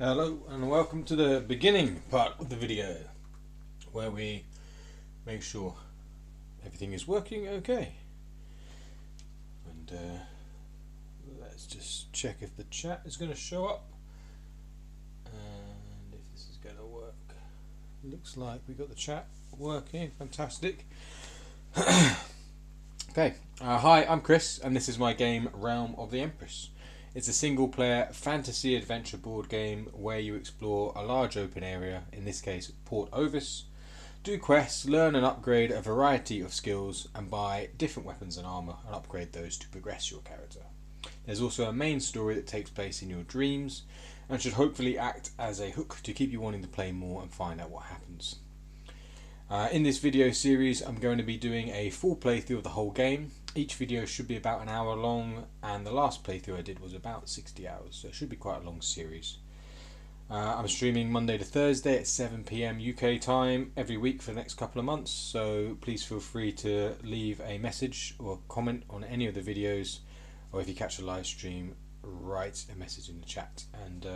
Hello and welcome to the beginning part of the video where we make sure everything is working okay, and let's just check if the chat is going to show up and if this is going to work. Looks like we got the chat working. Fantastic. Okay, hi, I'm Chris and this is my game Realm of the Empress. It's a single-player fantasy adventure board game where you explore a large open area, in this case Port Ovis, do quests, learn and upgrade a variety of skills, and buy different weapons and armour and upgrade those to progress your character. There's also a main story that takes place in your dreams and should hopefully act as a hook to keep you wanting to play more and find out what happens. In this video series I'm going to be doing a full playthrough of the whole game. Each video should be about an hour long, and the last playthrough I did was about 60 hours, so it should be quite a long series. I'm streaming Monday to Thursday at 7 PM UK time every week for the next couple of months, so please feel free to leave a message or comment on any of the videos, or if you catch a live stream, write a message in the chat, and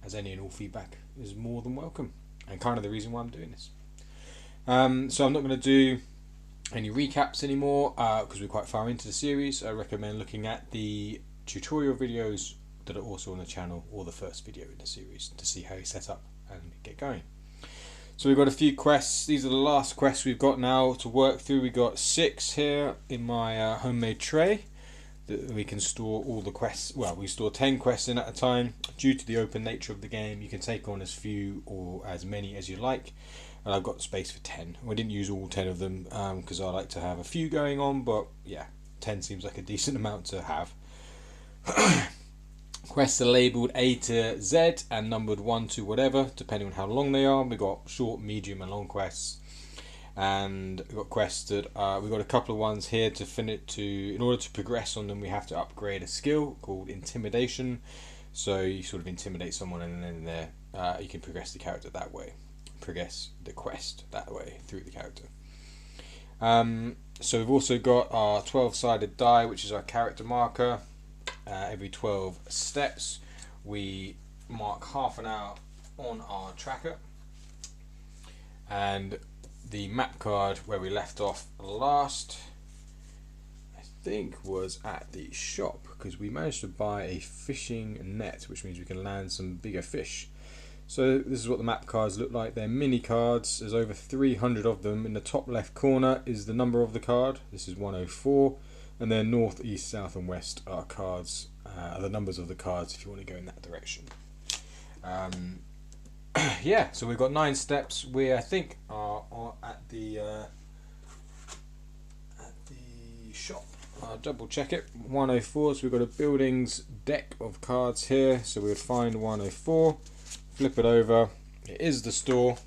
as any and all feedback is more than welcome, and kind of the reason why I'm doing this. So I'm not going to do any recaps anymore because we're quite far into the series. I recommend looking at the tutorial videos that are also on the channel, or the first video in the series, to see how you set up and get going. So we've got a few quests. These are the last quests we've got now to work through. We've got 6 here in my homemade tray that we can store all the quests. Well, we store 10 quests in at a time. Due to the open nature of the game, you can take on as few or as many as you like. And I've got space for 10. We didn't use all 10 of them because I like to have a few going on, but yeah, 10 seems like a decent amount to have. Quests are labelled A to Z and numbered 1 to whatever, depending on how long they are. We've got short, medium and long quests. And we've got quests that we've got a couple of ones here to finish. In order to progress on them, we have to upgrade a skill called Intimidation. So you sort of intimidate someone, and then you can progress the character that way. Progress the quest that way through the character. So we've also got our 12-sided die, which is our character marker. Every 12 steps we mark half an hour on our tracker, and the map card where we left off last, I think, was at the shop, because we managed to buy a fishing net, which means we can land some bigger fish. So this is what the map cards look like. They're mini cards. There's over 300 of them. In the top left corner is the number of the card. This is 104. And then north, east, south and west are cards, are the numbers of the cards if you want to go in that direction. Yeah, so we've got 9 steps. We, I think, are at the shop. I'll double check it. 104, so we've got a buildings deck of cards here. So we would find 104. Flip it over, it is the store,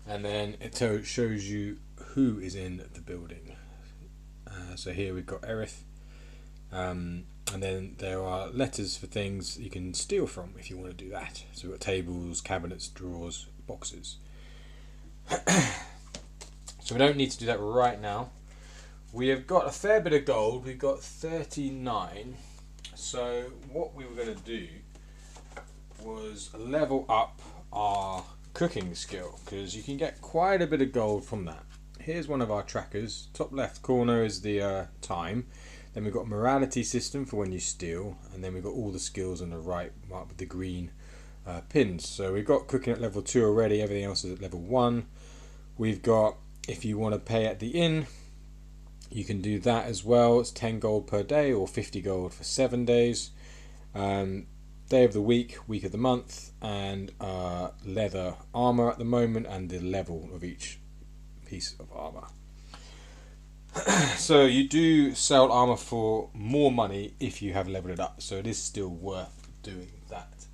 and then it shows you who is in the building. So here we've got Erith, and then there are letters for things you can steal from if you want to do that. So we've got tables, cabinets, drawers, boxes. So we don't need to do that right now. We have got a fair bit of gold. We've got 39. So what we were going to do was level up our cooking skill, because you can get quite a bit of gold from that. Here's one of our trackers. Top left corner is the time. Then we've got morality system for when you steal, and then we've got all the skills on the right marked with the green pins. So we've got cooking at level 2 already. Everything else is at level 1. We've got, if you want to pay at the inn, you can do that as well. It's 10 gold per day or 50 gold for 7 days. Day of the week, week of the month, and leather armor at the moment, and the level of each piece of armor. So you do sell armor for more money if you have leveled it up, so it is still worth doing that.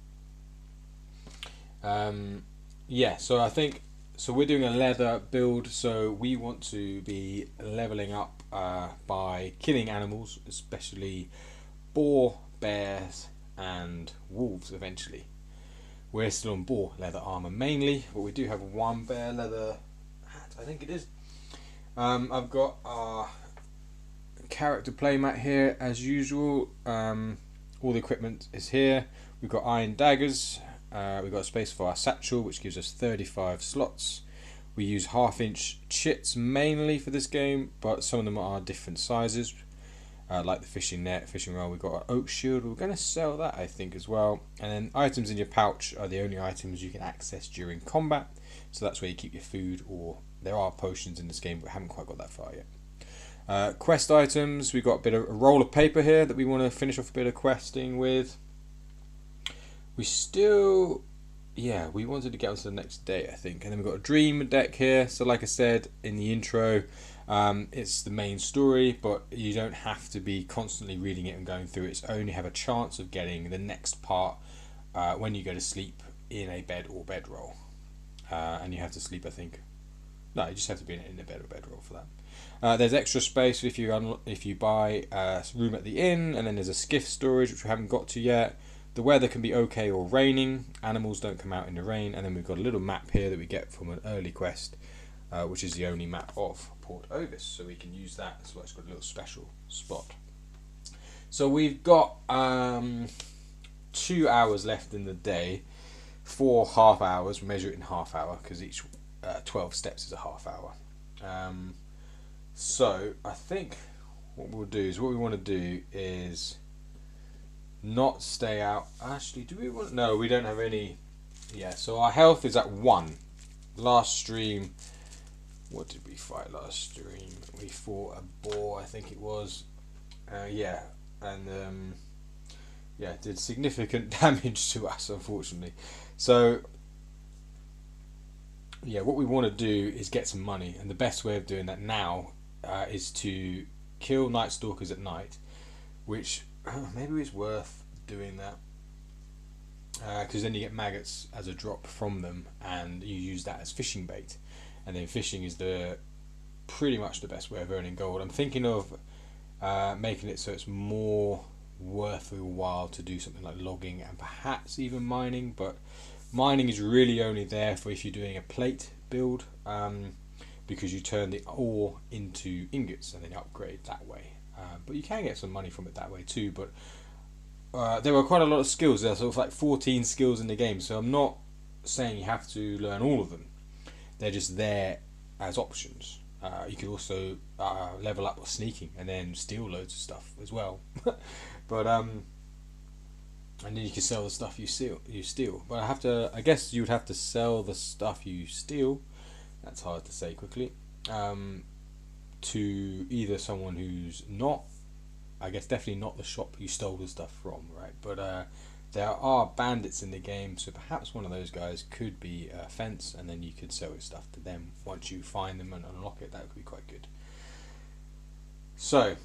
Yeah, so I think, so we're doing a leather build, so we want to be leveling up by killing animals, especially boar, bears and wolves eventually. We're still on boar leather armor mainly, but we do have one bear leather hat, I think it is. I've got our character playmat here as usual. All the equipment is here. We've got iron daggers. We've got a space for our satchel, which gives us 35 slots. We use 1/2-inch chits mainly for this game, but some of them are different sizes, like the fishing net, fishing rod. We've got an oak shield. We're going to sell that, I think, as well. And then items in your pouch are the only items you can access during combat, so that's where you keep your food, or there are potions in this game, but we haven't quite got that far yet. Quest items, we've got a roll of paper here that we want to finish off a bit of questing with. We wanted to get on to the next day, I think. And then we've got a dream deck here. So like I said in the intro, it's the main story, but you don't have to be constantly reading it and going through it. It's only have a chance of getting the next part when you go to sleep in a bed or bedroll. And you have to sleep, I think. No, you just have to be in a bed or bedroll for that. There's extra space if you buy a room at the inn, and then there's a skiff storage, which we haven't got to yet. The weather can be okay or raining. Animals don't come out in the rain. And then we've got a little map here that we get from an early quest, which is the only map of Port Ovis. So we can use that. So it's got a little special spot. So we've got 2 hours left in the day. 4 half hours. We measure it in half hour because each 12 steps is a half hour. So I think what we want to do is not stay out. Actually, do we want? No, we don't have any. Yeah, so our health is at 1. Last stream, what did we fight last stream? We fought a boar, I think it was. Yeah, and it did significant damage to us, unfortunately. So yeah, what we want to do is get some money, and the best way of doing that now is to kill night stalkers at night, which maybe it's worth doing that, because then you get maggots as a drop from them, and you use that as fishing bait. And then fishing is pretty much the best way of earning gold. I'm thinking of making it so it's more worth your while to do something like logging and perhaps even mining, but mining is really only there for if you're doing a plate build, because you turn the ore into ingots and then upgrade that way. But you can get some money from it that way too. But there were quite a lot of skills. There's sort of like 14 skills in the game, so I'm not saying you have to learn all of them. They're just there as options. You could also level up with sneaking and then steal loads of stuff as well. But and then you can sell the stuff you steal. But I guess you'd have to sell the stuff you steal. That's hard to say quickly. To either someone who's not, I guess definitely not the shop you stole the stuff from, right? But there are bandits in the game, so perhaps one of those guys could be a fence, and then you could sell your stuff to them once you find them and unlock it. That could be quite good. So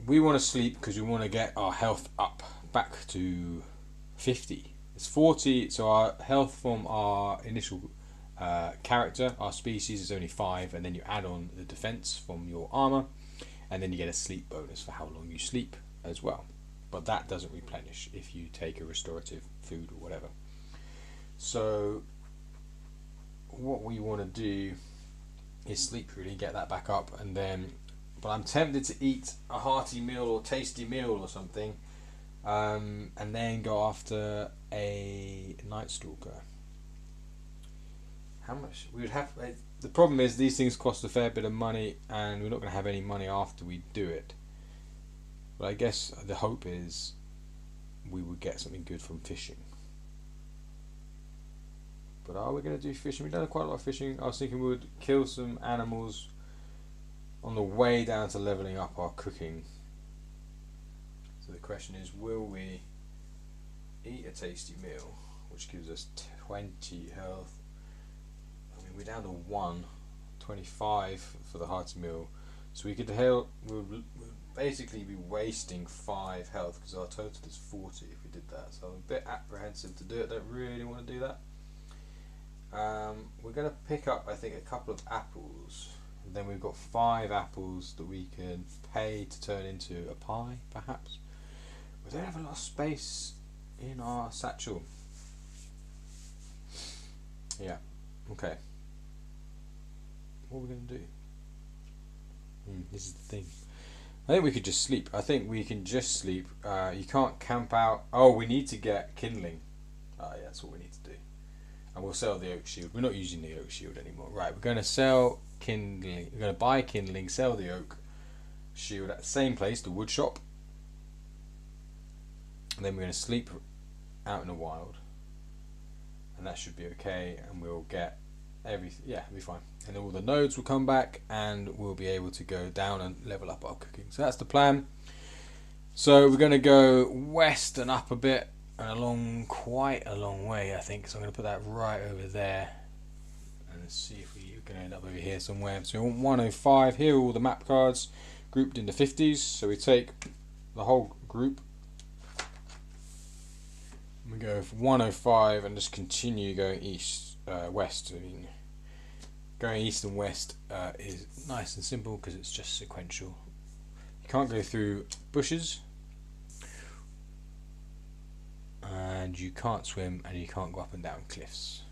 we want to sleep because we want to get our health up back to 50. It's 40, so our health from our initial character, our species, is only 5, and then you add on the defense from your armor, and then you get a sleep bonus for how long you sleep as well. But that doesn't replenish if you take a restorative food or whatever. So what we want to do is sleep, really, get that back up, and then. But I'm tempted to eat a hearty meal or tasty meal or something, and then go after a night stalker. How much we would have? The problem is these things cost a fair bit of money, and we're not going to have any money after we do it. But I guess the hope is we would get something good from fishing. But are we going to do fishing? We've done quite a lot of fishing. I was thinking we would kill some animals on the way down to leveling up our cooking. So the question is, will we eat a tasty meal, which gives us 20 health? I mean, we're down to 25 for the hearty meal, so we could we'll basically be wasting 5 health because our total is 40 if we did that. So I'm a bit apprehensive to do it. Don't really want to do that. We're going to pick up, I think, a couple of apples. And then we've got 5 apples that we can pay to turn into a pie, perhaps. We don't have a lot of space in our satchel. Yeah. Okay. What are we going to do? This is the thing. I think we could just sleep. I think we can just sleep. You can't camp out. Oh, we need to get kindling. Oh, yeah, that's what we need to do. And we'll sell the oak shield. We're not using the oak shield anymore. Right, we're going to sell kindling. We're going to buy kindling, sell the oak shield at the same place, the wood shop. And then we're going to sleep out in the wild. And that should be okay. And we'll get everything. Yeah, it'll be fine. And all the nodes will come back and we'll be able to go down and level up our cooking. So that's the plan. So we're going to go west and up a bit and along quite a long way, I think. So I'm going to put that right over there and see if we're going to end up over here somewhere. So we want 105. Here are all the map cards grouped into 50s. So we take the whole group. We go for 105 and just continue going east, west. I mean, going east and west is nice and simple because it's just sequential. You can't go through bushes, and you can't swim, and you can't go up and down cliffs.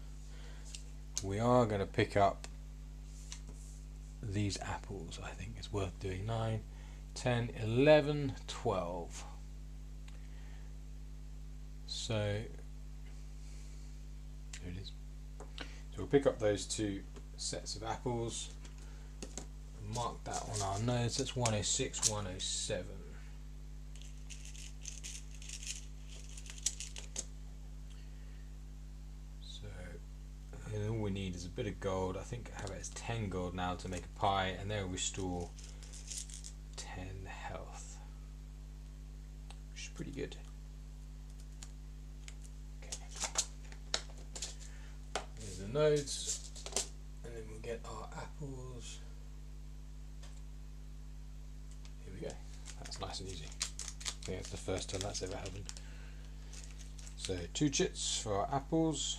We are going to pick up these apples. I think it's worth doing. 9, 10, 11, 12. So there it is. So we'll pick up those 2 sets of apples and mark that on our nodes. That's 106, 107. So and all we need is a bit of gold. I think I have it as 10 gold now to make a pie, and they'll restore 10 health, which is pretty good. Nodes, and then we'll get our apples. Here we go. That's nice and easy. I think it's the first time that's ever happened. So 2 chits for our apples.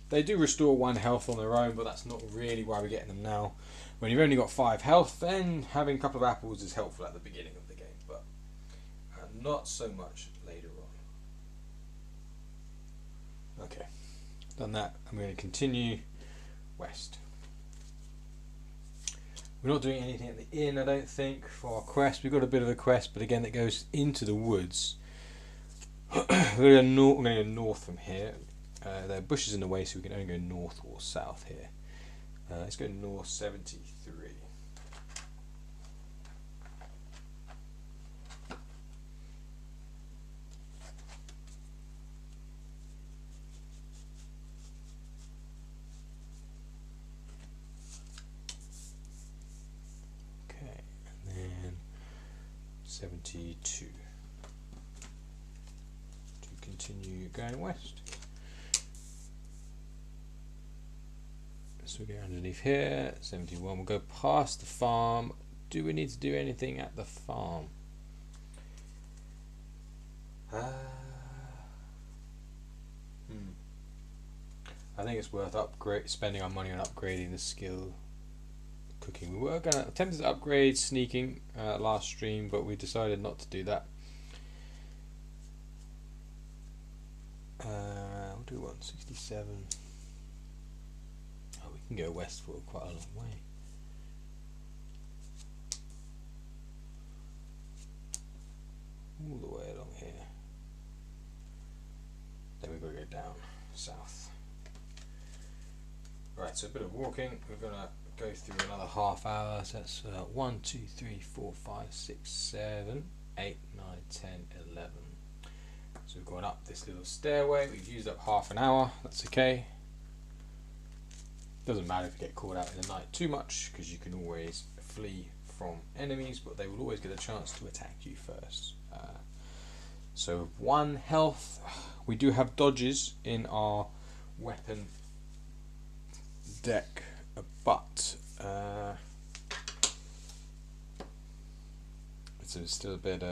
They do restore 1 health on their own, but that's not really why we're getting them now. When you've only got 5 health, then having a couple of apples is helpful at the beginning of the game, but not so much later on. Okay. Done that, I'm going to continue west. We're not doing anything at the inn, I don't think, for our quest. We've got a bit of a quest, but again, it goes into the woods. We're going to go north from here. There are bushes in the way, so we can only go north or south here. Let's go north 73. Okay, and then 72. To continue going west. So we go underneath here, 71. We'll go past the farm. Do we need to do anything at the farm? I think it's worth spending our money on upgrading the skill cooking. We were going to attempt to upgrade sneaking last stream, but we decided not to do that. What do we want? 67. Oh, we can go west for quite a long way. All the way along here. Then we've got to go down south. Right, so a bit of walking. We're going to go through another half hour. So that's 1, 2, 3, 4, 5, 6, 7, 8, 9, 10, 11. So we've gone up this little stairway. We've used up half an hour. That's okay. Doesn't matter if you get caught out in the night too much, because you can always flee from enemies, but they will always get a chance to attack you first. So 1 health. We do have dodges in our weapon deck, but it's still a bit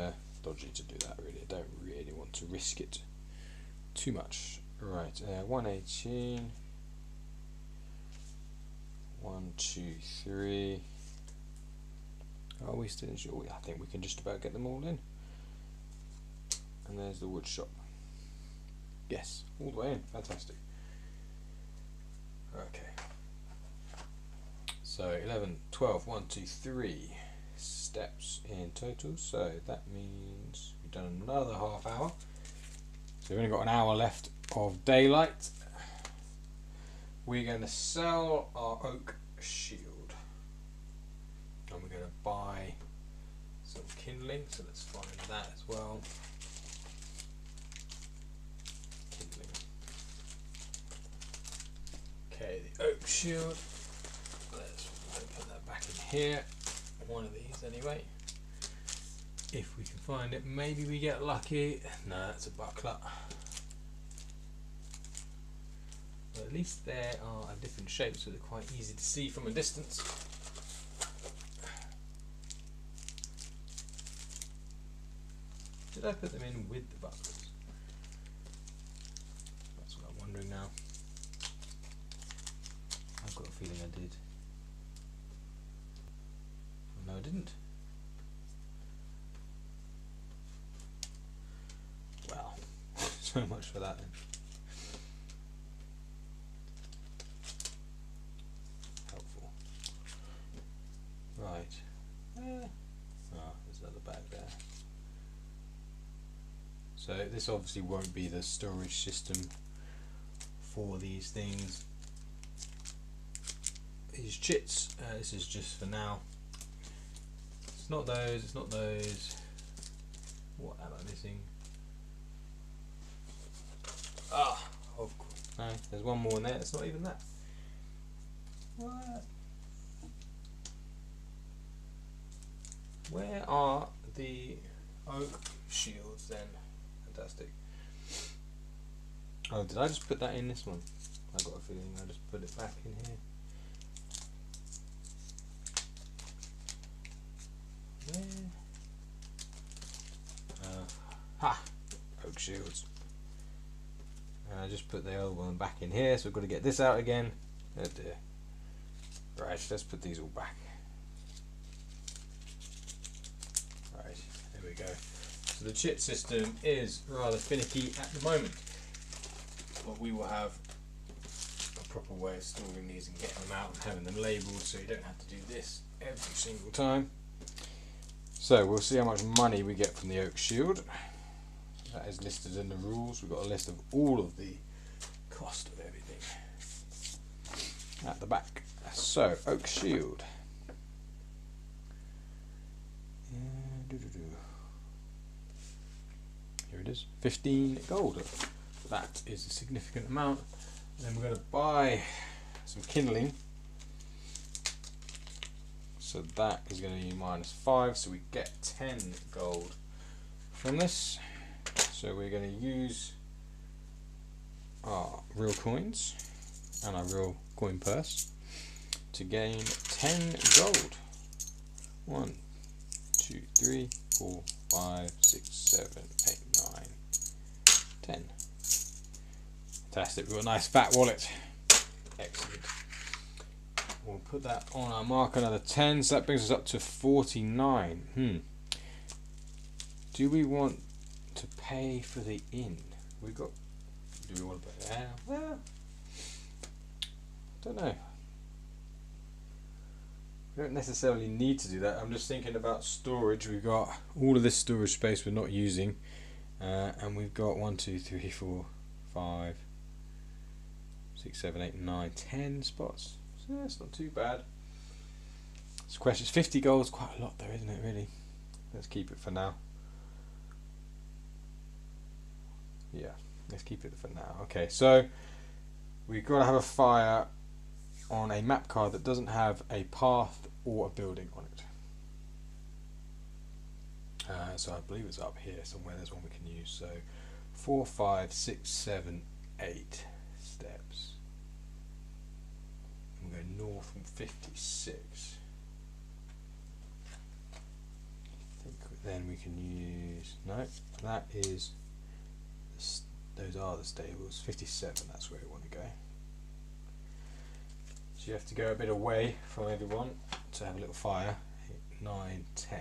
dodgy to do that. Really, I don't really want to risk it too much. Right, 118. 1, 2, 3. Are we still in? Oh, I think we can just about get them all in. And there's the wood shop. Yes, all the way in. Fantastic. Okay. So 11, 12, 1, 2, 3. steps in total, so that means we've done another half hour. So we've only got an hour left of daylight. We're going to sell our oak shield, and we're going to buy some kindling, so let's find that as well. Kindling. Okay, the oak shield, let's put that back in here, one of these anyway, if we can find it. Maybe we get lucky. No, that's a buckler. But at least there are a different shape, so they're quite easy to see from a distance. Did I put them in with the bucklers? That's what I'm wondering now. I've got a feeling I did. Oh, no, I didn't. Well, so much for that then. Helpful. Right. There's another bag there. So this obviously won't be the storage system for these things. These chits, this is just for now. It's not those, it's not those. What am I missing? Ah, of course. No, there's one more in there, it's not even that. What? Where are the oak shields then? Fantastic. Oh, did I just put that in this one? I got a feeling I just put it back in here. Where? Ha! Oak shields. And I just put the other one back in here, so we've got to get this out again. Oh dear. Right, let's put these all back. Right, there we go. So the chit system is rather finicky at the moment, but we will have a proper way of storing these and getting them out and having them labelled, so you don't have to do this every single time. So we'll see how much money we get from the oak shield. That is listed in the rules. We've got a list of all of the cost of everything at the back. So oak shield. Here it is, 15 gold. That is a significant amount. Then we're going to buy some kindling. So that is going to be -5, so we get 10 gold from this. So we're going to use our real coins and our real coin purse to gain 10 gold. 1, 2, 3, 4, 5, 6, 7, 8, 9, 10. Fantastic, we've got a nice fat wallet. Excellent. We'll put that on our mark, another 10, so that brings us up to 49. Do we want to pay for the inn? Do we want to pay there? Well, don't know. We don't necessarily need to do that. I'm just thinking about storage. We've got all of this storage space we're not using, and we've got 1, 2, 3, 4, 5, 6, 7, 8, 9, 10 spots. So that's not too bad. It's a question. It's 50 gold, quite a lot though, isn't it? Really. Let's keep it for now. Yeah, let's keep it for now. Okay, so we've got to have a fire on a map card that doesn't have a path or a building on it. So I believe it's up here somewhere. There's one we can use. So 4, 5, 6, 7, 8 steps. And we go north from 56. I think then we can use, no, that is, those are the stables. 57, that's where we want to go. So you have to go a bit away from everyone to have a little fire. 9, 10.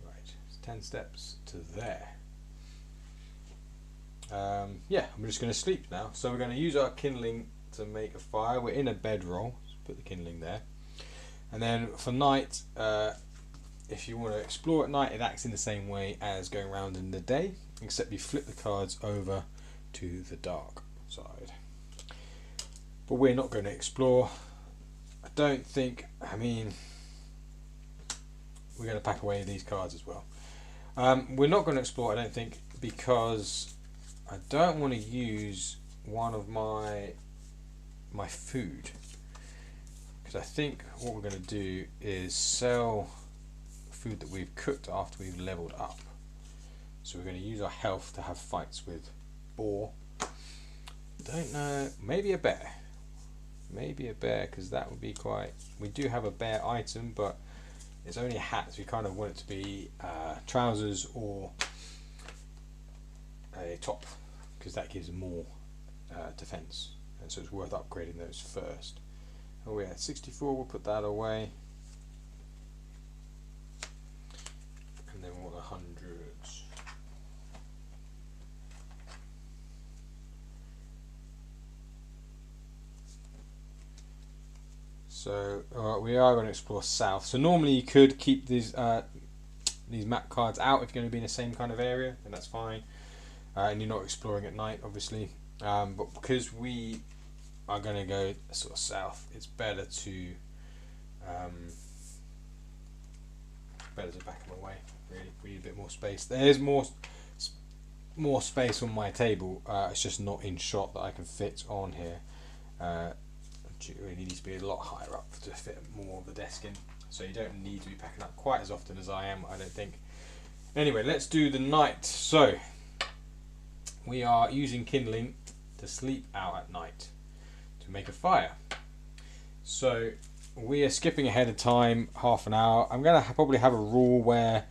Right, it's 10 steps to there. Yeah, I'm just going to sleep now. So we're going to use our kindling to make a fire. We're in a bedroll. Let's put the kindling there. And then for night, if you want to explore at night, it acts in the same way as going around in the day, except you flip the cards over to the dark side. But we're not going to explore. I don't think, I mean, we're going to pack away these cards as well. We're not going to explore, I don't think, because I don't want to use one of my food. Because I think what we're going to do is sell food that we've cooked after we've leveled up. So we're going to use our health to have fights with boar. Don't know, maybe a bear. Maybe a bear, because that would be quite... We do have a bear item, but it's only a hat, so we kind of want it to be trousers or a top, because that gives more defense, and so it's worth upgrading those first. Oh yeah, 64, we'll put that away. And then we'll the hundreds. So we are going to explore south. So normally you could keep these map cards out if you're going to be in the same kind of area, and that's fine. And you're not exploring at night, obviously. But because we are going to go sort of south, it's better to back them away. Really, we need a bit more space. There's more space on my table. It's just not in shot that I can fit on here. It really needs to be a lot higher up to fit more of the desk in. So you don't need to be packing up quite as often as I am, I don't think. Anyway, let's do the night. So we are using kindling to sleep out at night to make a fire. So we are skipping ahead of time half an hour. I'm going to probably have a rule where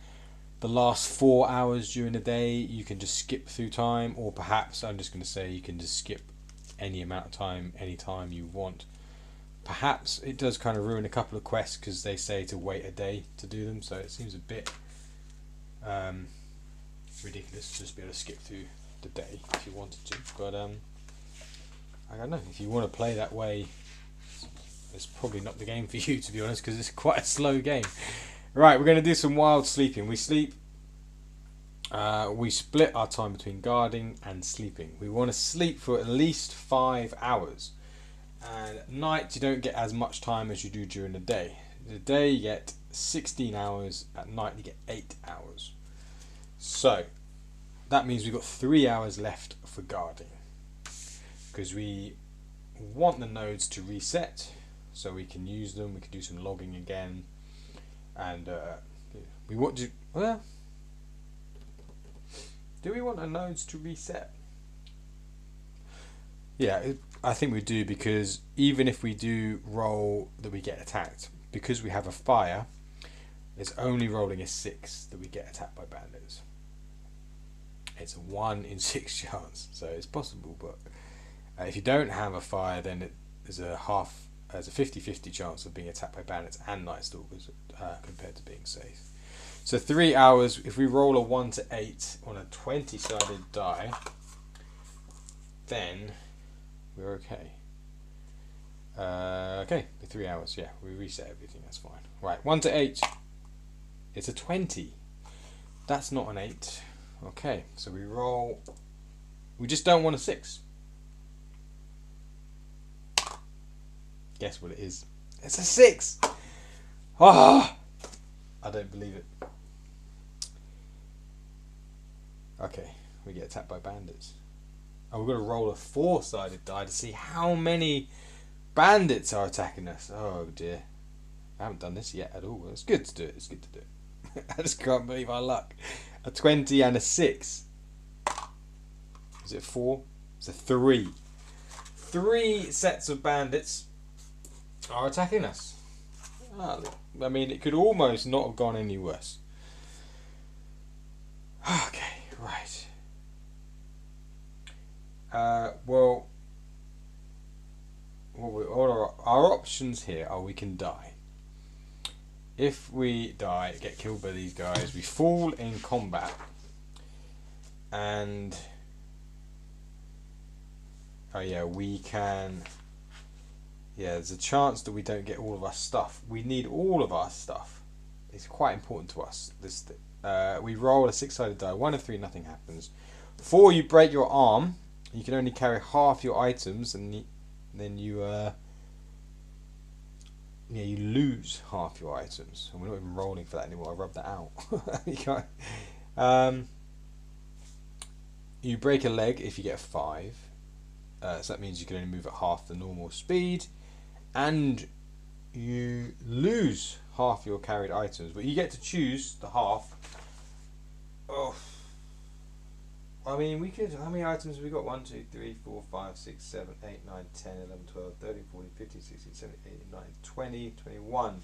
the last 4 hours during the day you can just skip through time, or perhaps I'm just going to say you can just skip any amount of time anytime you want. Perhaps it does kind of ruin a couple of quests because they say to wait a day to do them, so it seems a bit ridiculous to just be able to skip through the day if you wanted to. But I don't know, if you want to play that way, it's probably not the game for you, to be honest, because it's quite a slow game. Right, we're going to do some wild sleeping. We sleep. We split our time between guarding and sleeping. We want to sleep for at least 5 hours. And at night you don't get as much time as you do during the day. The day you get 16 hours, at night you get 8 hours. So that means we've got 3 hours left for guarding, because we want the nodes to reset so we can use them. We can do some logging again, and we want to, well, do we want the nodes to reset? Yeah, I think we do, because even if we do roll that we get attacked, because we have a fire, it's only rolling a 6 that we get attacked by bandits. It's a 1 in 6 chance, so it's possible, but if you don't have a fire, then there's a 50-50 chance of being attacked by bandits and night stalkers compared to being safe. So 3 hours, if we roll a 1 to 8 on a 20-sided die, then we're okay. Okay, for 3 hours, yeah, we reset everything, that's fine. Right, 1 to 8, it's a 20. That's not an 8. Okay, so we roll, we just don't want a 6. Guess what it is? It's a 6! Ah! I don't believe it. Okay, we get attacked by bandits. Oh, we've got to roll a 4-sided die to see how many bandits are attacking us. Oh dear. I haven't done this yet at all. It's good to do it. It's good to do it. I just can't believe our luck. A 20 and a 6. Is it 4? It's a 3. 3 sets of bandits are attacking us. Oh, I mean, it could almost not have gone any worse. Okay, right. Well, our options here are we can die. If we die, get killed by these guys, we fall in combat, and oh yeah, we can Yeah, there's a chance that we don't get all of our stuff. We need all of our stuff. It's quite important to us. This we roll a 6-sided die. 1 of 3, nothing happens. 4, you break your arm. You can only carry half your items, and then you you lose half your items. And we're not even rolling for that anymore. I rubbed that out. You can't. You break a leg if you get a 5. So that means you can only move at half the normal speed. And you lose half your carried items, but you get to choose the half. Oh, I mean, we could. How many items have we got? 1, 2, 3, 4, 5, 6, 7, 8, 9, 10, 11, 12, 13, 14, 15, 16, 17, 18, 19, 20, 21.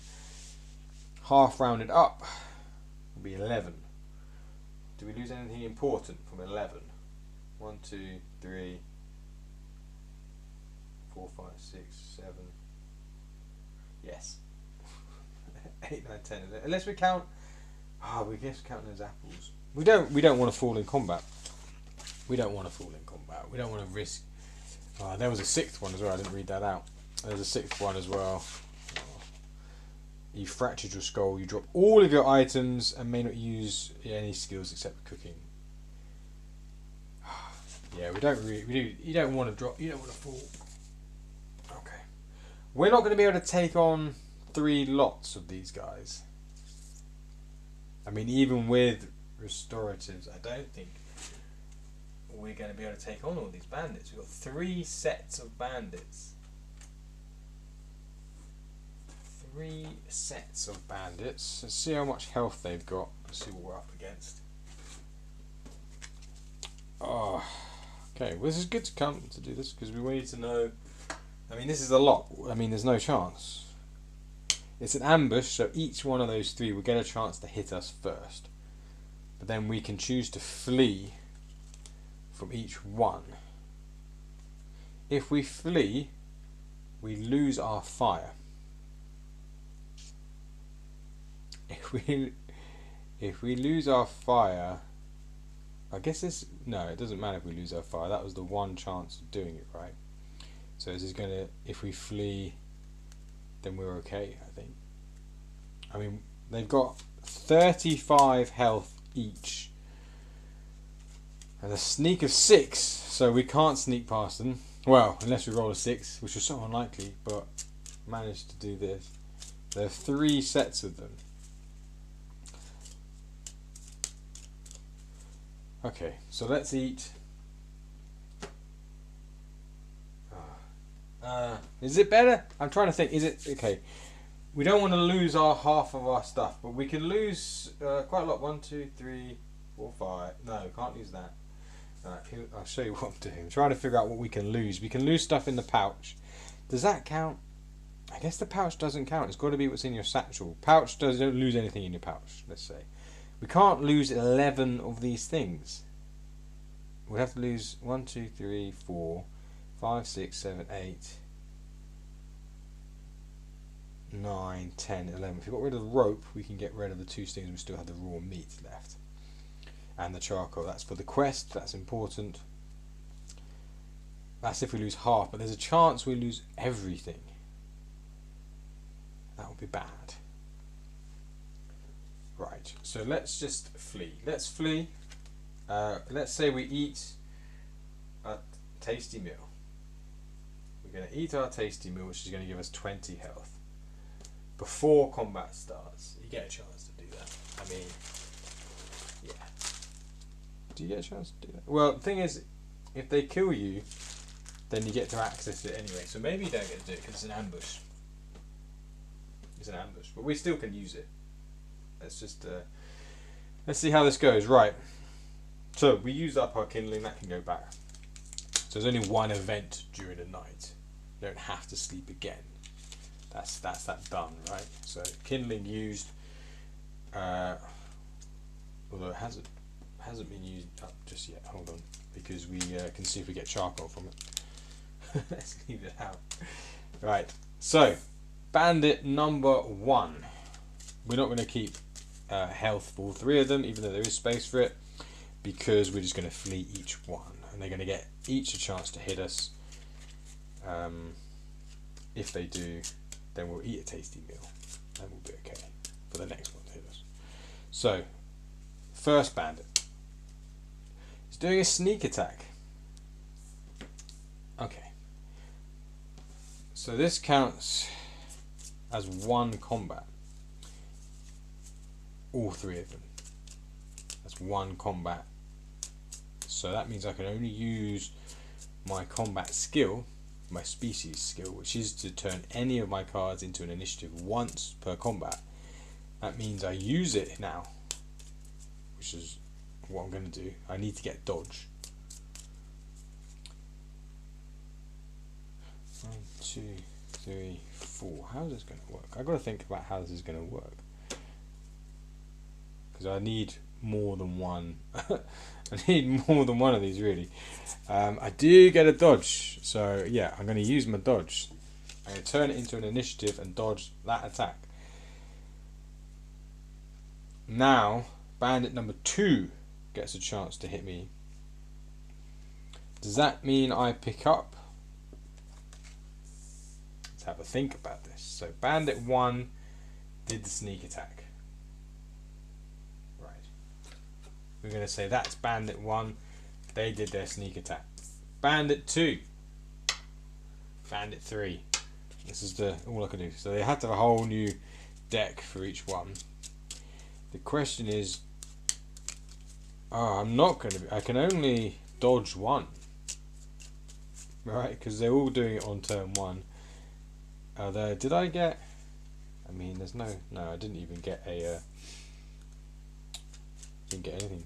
Half rounded up will be 11. Do we lose anything important from 11? 1, 2, 3, 4, 5, 6, 7. Yes. 8, 9, 10, 11. Unless we count. We guess counting as apples. We don't want to fall in combat. We don't want to fall in combat. We don't want to risk. There was a 6th one as well. I didn't read that out. There's a 6th one as well. You fractured your skull. You drop all of your items and may not use any skills except cooking. Yeah, we don't really. You don't want to drop. You don't want to fall. Okay. We're not going to be able to take on 3 lots of these guys. I mean, even with restoratives, I don't think we're going to be able to take on all these bandits. We've got 3 sets of bandits. 3 sets of bandits. Let's see how much health they've got. Let's see what we're up against. Oh, okay. Well, this is good to come to do this because we need to know. I mean, this is a lot. I mean, there's no chance. It's an ambush, so each one of those 3 will get a chance to hit us first. But then we can choose to flee from each one. If we flee, we lose our fire. If we lose our fire, I guess this. No, it doesn't matter if we lose our fire. That was the one chance of doing it, right? So this is gonna. If we flee, then we're okay, I think. I mean, they've got 35 health each. And a sneak of 6, so we can't sneak past them. Well, unless we roll a 6, which is so unlikely, but managed to do this. There are 3 sets of them. Okay, so let's eat. Is it better? I'm trying to think. Is it okay? We don't want to lose our half of our stuff, but we can lose quite a lot. 1, 2, 3, 4, 5. No, can't lose that. I'll show you what I'm doing. I'm trying to figure out what we can lose. We can lose stuff in the pouch. Does that count? I guess the pouch doesn't count. It's got to be what's in your satchel. Pouch don't lose anything in your pouch. Let's say we can't lose 11 of these things. We'd have to lose 1, 2, 3, 4, 5, 6, 7, 8, 9, 10, 11. If we got rid of the rope, we can get rid of the 2 stings. We still have the raw meat left. And the charcoal, that's for the quest, that's important. That's if we lose half, but there's a chance we lose everything. That would be bad. Right, so let's just flee. Let's flee. Let's say we eat a tasty meal. We're going to eat our tasty meal, which is going to give us 20 health. Before combat starts, you get a chance to do that. I mean, yeah. Do you get a chance to do that? Well, the thing is, if they kill you, then you get to access it anyway. So maybe you don't get to do it because it's an ambush. It's an ambush, but we still can use it. Let's just let's see how this goes. Right. So we used up our kindling. That can go back. So there's only one event during the night. You don't have to sleep again. That's that done, right? So kindling used. Although it hasn't been used up just yet. Hold on, because we can see if we get charcoal from it. Let's leave it out. Right. So bandit number 1. We're not going to keep health for all 3 of them, even though there is space for it, because we're just going to flee each one, and they're going to get each a chance to hit us. If they do, then we'll eat a tasty meal and we'll be okay for the next one to hit us. So, first bandit. He's doing a sneak attack. Okay. So this counts as one combat. All three of them. That's one combat. So that means I can only use my combat skill, my species skill, which is to turn any of my cards into an initiative once per combat. That means I use it now, which is what I'm going to do. I need to get dodge. 1, 2, 3, 4. How is this going to work? I've got to think about how this is going to work, because I need more than one. I need more than one of these, really. I do get a dodge, so yeah, I'm going to use my dodge. I'm going to turn it into an initiative and dodge that attack. Now, bandit number 2 gets a chance to hit me. Does that mean I pick up? Let's have a think about this. So bandit 1 did the sneak attack. Right. We're going to say that's bandit 1. They did their sneak attack. Bandit 2. Bandit 3. This is all I can do. So they had to have a whole new deck for each one. The question is, I'm not going to. I can only dodge one, right? Because they're all doing it on turn 1. Although, did I get? I mean, there's no. I didn't even get a. Didn't get anything.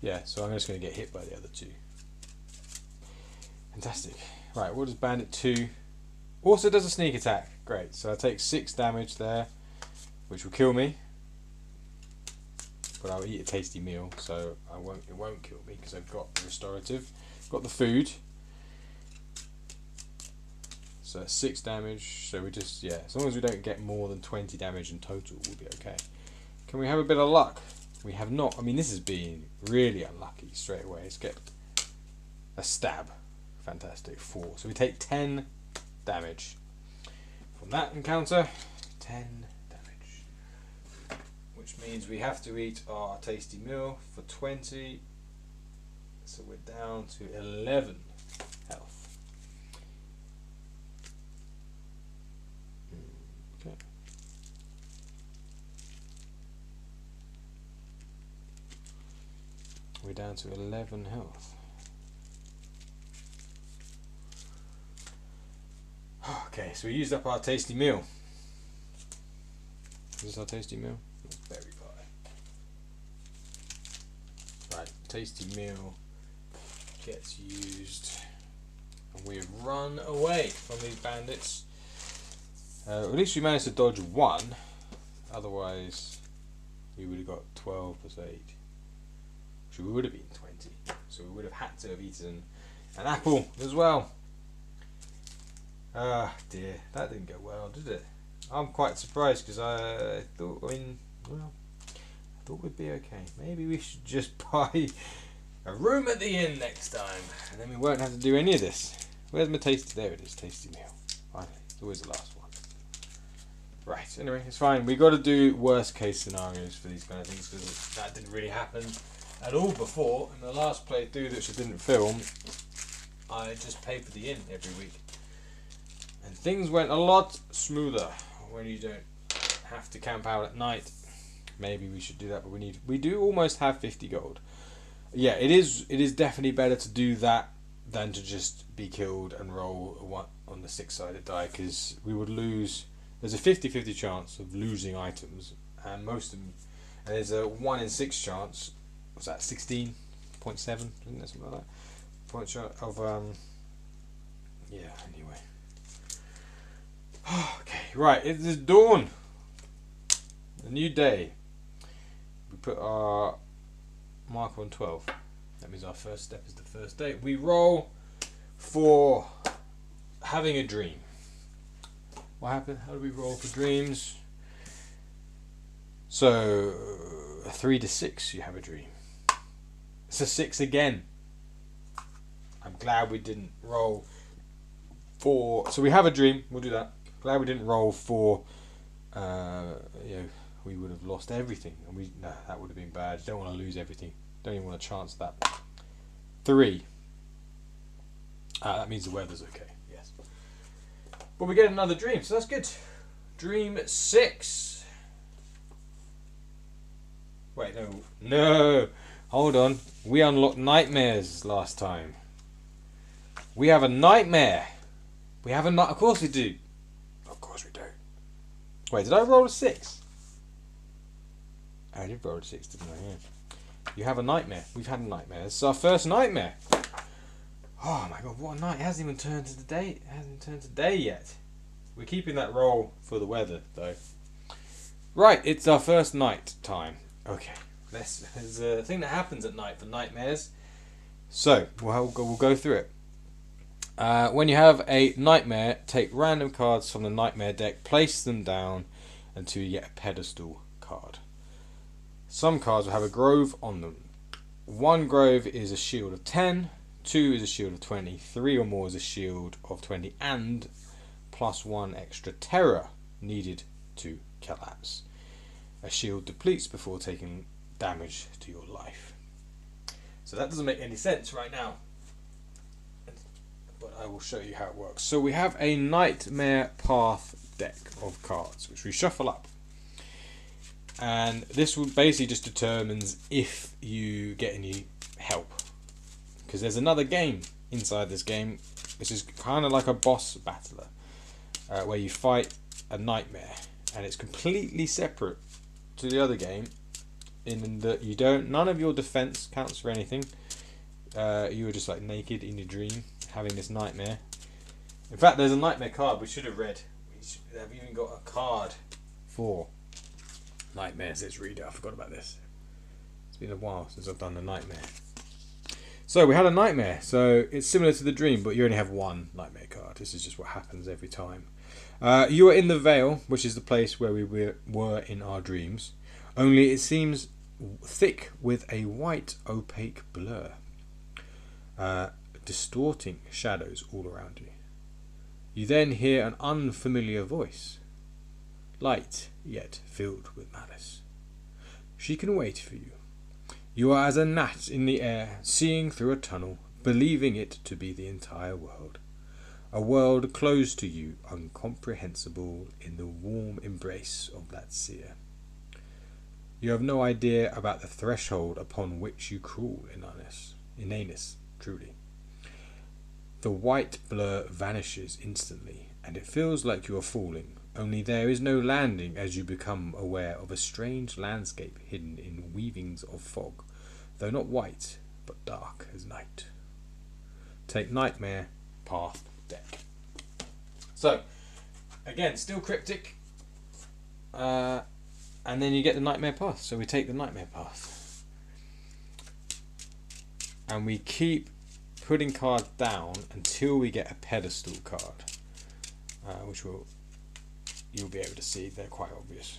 Yeah, so I'm just going to get hit by the other 2. Fantastic. Right, what does bandit 2? Also does a sneak attack. Great. So I take 6 damage there, which will kill me. But I'll eat a tasty meal, so it won't kill me because I've got the restorative. Got the food. So that's 6 damage. So we just, yeah, as long as we don't get more than 20 damage in total, we'll be okay. Can we have a bit of luck? We have not. I mean, this has been really unlucky straight away. Let's get a stab. Fantastic. 4. So we take 10 damage from that encounter. 10 damage. Which means we have to eat our tasty meal for 20. So we're down to 11 health. Okay. We're down to 11 health. Okay, so we used up our tasty meal. Is this our tasty meal? Berry pie. Right, tasty meal gets used. And we run away from these bandits. At least we managed to dodge 1. Otherwise, we would have got 12 plus 8. Which we would have eaten 20. So we would have had to have eaten an apple as well. Ah dear, that didn't go well, did it? I'm quite surprised because I thought, I thought we'd be okay. Maybe we should just buy a room at the inn next time, and then we won't have to do any of this. Where's my tasty? There it is, tasty meal. Finally, it's always the last one. Right, anyway, it's fine. We got to do worst case scenarios for these kind of things because that didn't really happen at all before. In the last playthrough, which I didn't film, I just paid for the inn every week. And things went a lot smoother when you don't have to camp out at night. Maybe we should do that, but we do almost have 50 gold. Yeah, it is definitely better to do that than to just be killed and roll one on the 6-sided die, because we would lose. There's a 50-50 chance of losing items, and most of them, and there's a 1 in 6 chance. What's that? 16.7, isn't it, something like that? Point shot of yeah. Anyway. Okay, right, it is dawn. A new day. We put our marker on 12. That means our first step is the first day. We roll for having a dream. What happened? How do we roll for dreams? So, a 3 to 6, you have a dream. It's a 6 again. I'm glad we didn't roll 4. So we have a dream. We'll do that. Glad we didn't roll 4. We would have lost everything, and that would have been bad. Don't want to lose everything. Don't even want to chance that. 3. That means the weather's okay. Yes. But we get another dream, so that's good. Dream 6. Wait, no. Hold on. We unlocked nightmares last time. We have a nightmare. We have a night. Of course we do. Of course we do. Wait, did I roll a 6? I did roll a 6, didn't I? Yeah. You have a nightmare. We've had a nightmare. This is our first nightmare. Oh my god, what a night. It hasn't even turned to the day. It hasn't turned to day yet. We're keeping that roll for the weather, though. Right, it's our first night time. Okay. There's a thing that happens at night for nightmares. So, we'll go through it. When you have a nightmare, take random cards from the nightmare deck, place them down until you get a pedestal card. Some cards will have a grove on them. 1 grove is a shield of 10, 2 is a shield of 20, 3 or more is a shield of 20, and +1 extra terror needed to collapse. A shield depletes before taking damage to your life. So that doesn't make any sense right now, but I will show you how it works. So we have a Nightmare Path deck of cards which we shuffle up, and this will basically just determines if you get any help, because there's another game inside this game which is kind of like a boss battler, where you fight a nightmare, and it's completely separate to the other game in that none of your defense counts for anything. You were just like naked in your dream having this nightmare. In fact, there's a nightmare card we should have read. We have even got a card for nightmares. Let's read it. I forgot about this. It's been a while since I've done a nightmare. So we had a nightmare. So it's similar to the dream, but you only have 1 nightmare card. This is just what happens every time. You are in the Vale, which is the place where we were in our dreams. Only it seems thick with a white opaque blur, distorting shadows all around you. You then hear an unfamiliar voice, light yet filled with malice. She can wait for you. You are as a gnat in the air, seeing through a tunnel, believing it to be the entire world. A world closed to you, incomprehensible in the warm embrace of that seer. You have no idea about the threshold upon which you crawl inanus, truly. The white blur vanishes instantly, and it feels like you are falling, only there is no landing as you become aware of a strange landscape hidden in weavings of fog, though not white, but dark as night. Take Nightmare Path deck. So, again, still cryptic. And then you get the Nightmare Path. So we take the Nightmare Path. And we keep putting cards down until we get a pedestal card. Which you'll be able to see. They're quite obvious.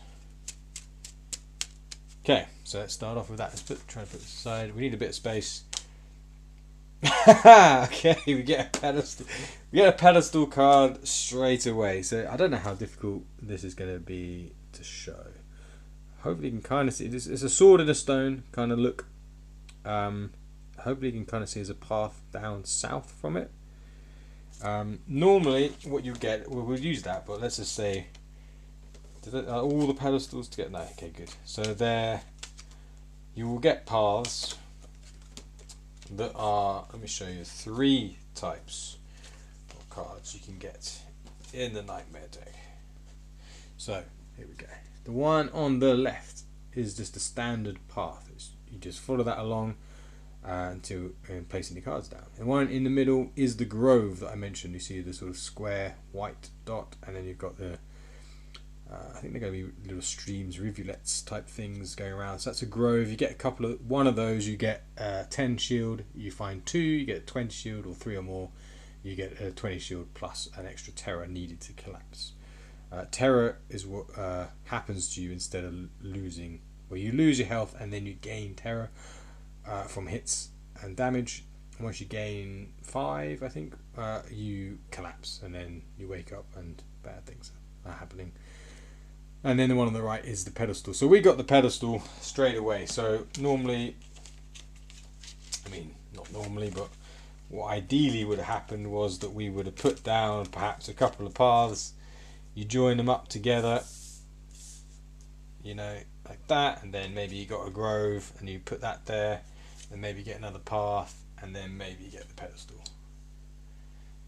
Okay, so let's start off with that. Let's try to put this aside. We need a bit of space. Okay, we get a pedestal. We get a pedestal card straight away. So I don't know how difficult this is going to be to show. Hopefully you can kind of see. It's a sword and a stone kind of look. Hopefully you can kind of see there's a path down south from it. Normally what you get, we'll use that, but let's just say all the pedestals to get that. Okay, good. So there you will get paths that are, let me show you 3 types of cards you can get in the Nightmare deck. So here we go. The one on the left is just a standard path. You just follow that along until placing the cards down. The one in the middle is the grove that I mentioned. You see the sort of square white dot, and then you've got the I think they're going to be little streams, rivulets type things going around. So that's a grove. You get one of those, you get 10 shield. You find 2, you get 20 shield, or 3 or more, you get a 20 shield plus an extra terror needed to collapse. Terror is what happens to you instead of losing where you lose your health and then you gain terror from hits and damage. And once you gain 5, I think, you collapse and then you wake up and bad things are happening. And then the one on the right is the pedestal. So we got the pedestal straight away. So normally, I mean, not normally, but what ideally would have happened was that we would have put down perhaps a couple of paths. You join them up together, you know, like that, and then maybe you got a grove and you put that there, and maybe get another path, and then maybe you get the pedestal.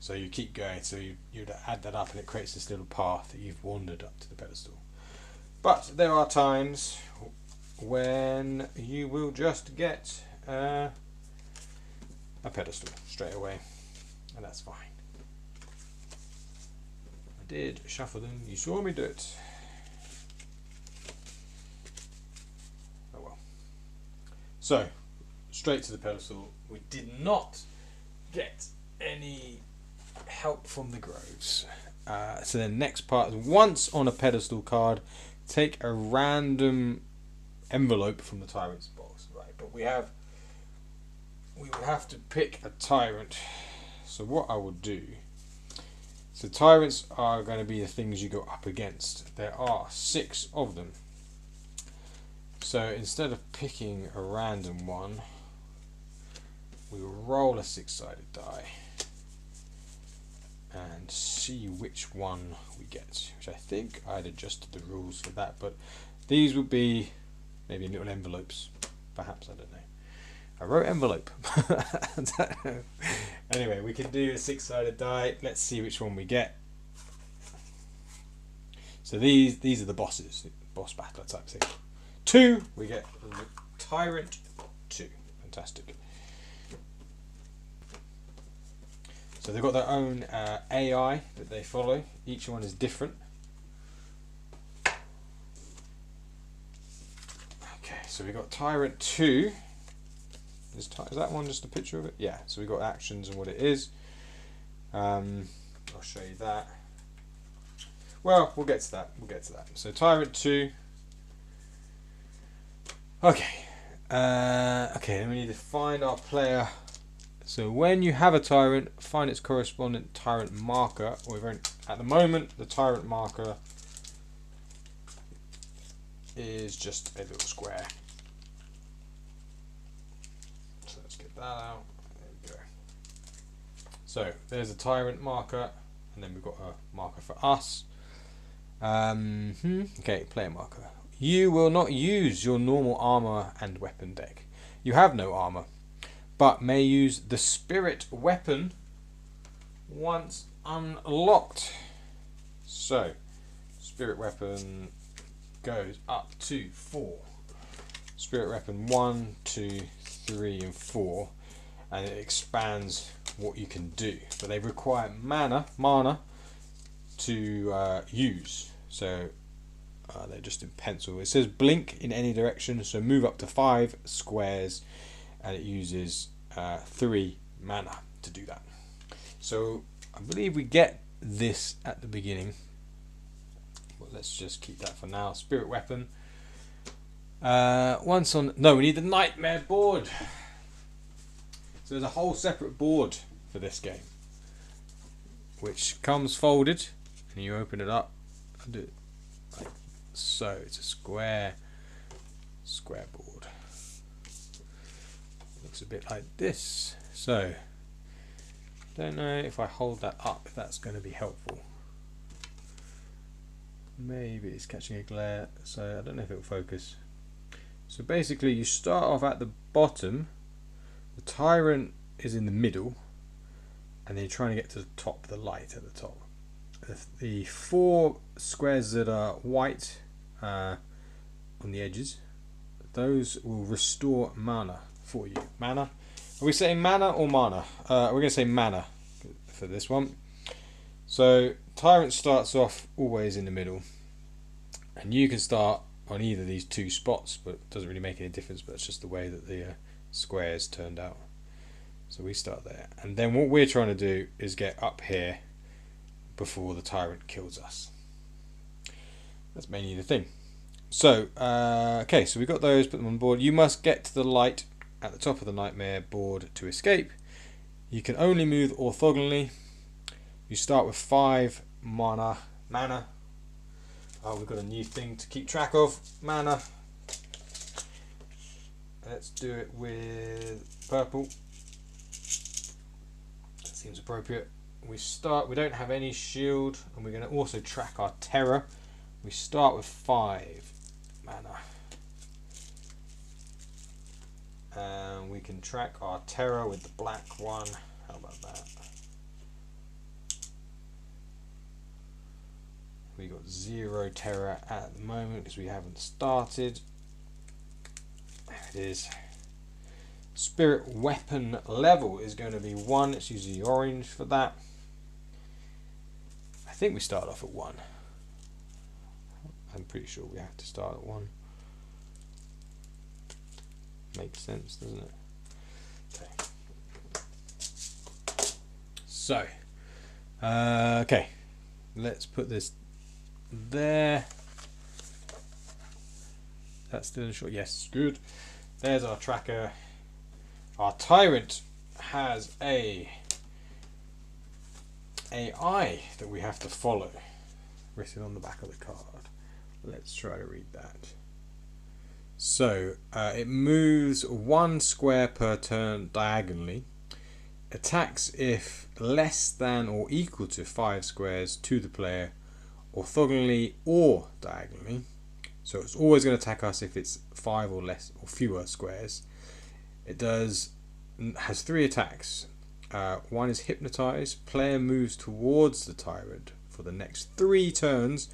So you keep going, so you'd add that up and it creates this little path that you've wandered up to the pedestal. But there are times when you will just get a pedestal straight away, and that's fine. I did shuffle them, you saw me do it. Oh well. So, straight to the pedestal. We did not get any help from the groves. So the next part is, once on a pedestal card, take a random envelope from the tyrant's box. Right, but we would have to pick a tyrant. So what I will do, so tyrants are going to be the things you go up against. There are 6 of them. So instead of picking a random one, we will roll a 6-sided die and see which one we get, which I think I'd adjusted the rules for that, but these would be maybe little envelopes, perhaps, I don't know. I wrote envelope. Anyway, we can do a 6-sided die. Let's see which one we get. So these are the bosses, boss battler type thing. 2, we get Tyrant 2. Fantastic. So they've got their own AI that they follow. Each one is different. Okay, so we've got Tyrant 2. Is that one just a picture of it? Yeah, so we've got actions and what it is. I'll show you that. Well, we'll get to that. So Tyrant 2. Okay. Okay, then we need to find our player. So when you have a tyrant, find its correspondent tyrant marker. At the moment, the tyrant marker is just a little square. So let's get that out. There we go. So there's a tyrant marker, and then we've got a marker for us. Okay, player marker. You will not use your normal armor and weapon deck. You have no armor, but may use the spirit weapon once unlocked. So, spirit weapon goes up to 4. Spirit weapon 1, 2, 3, and 4, and it expands what you can do. But they require mana to use. So they're just in pencil. It says blink in any direction, so move up to 5 squares, and it uses 3 mana to do that. So I believe we get this at the beginning, but let's just keep that for now. Spirit weapon. We need the nightmare board. So there's a whole separate board for this game, which comes folded, and you open it up and do it like so. It's a square board. Looks a bit like this. So don't know if I hold that up if that's going to be helpful. Maybe it's catching a glare, so I don't know if it will focus. So basically you start off at the bottom, the tyrant is in the middle, and then you're trying to get to the top, the light at the top. The 4 squares that are white on the edges, those will restore mana for you. Mana? Are we saying mana or mana? We're going to say mana for this one. So tyrant starts off always in the middle, and you can start on either of these 2 spots, but it doesn't really make any difference, but it's just the way that the squares turned out. So we start there, and then what we're trying to do is get up here before the tyrant kills us. That's mainly the thing. So, okay, so we've got those, put them on board. You must get to the light at the top of the nightmare board to escape. You can only move orthogonally. You start with 5 mana. Oh, we've got a new thing to keep track of. Mana. Let's do it with purple. That seems appropriate. We don't have any shield, and we're going to also track our terror. We start with 5 mana. And we can track our terror with the black one. How about that? We got 0 terror at the moment because we haven't started. There it is. Spirit weapon level is going to be 1. Let's use the orange for that. I think we start off at 1. I'm pretty sure we have to start at 1. Makes sense, doesn't it? Okay. So, okay, let's put this there. That's still short. Yes, good. There's our tracker. Our tyrant has a AI that we have to follow, written on the back of the card. Let's try to read that. So it moves 1 square per turn diagonally, attacks if less than or equal to 5 squares to the player, orthogonally or diagonally. So it's always going to attack us if it's 5 or less or fewer squares. It has 3 attacks. 1 is hypnotize. Player moves towards the tyrant for the next 3 turns.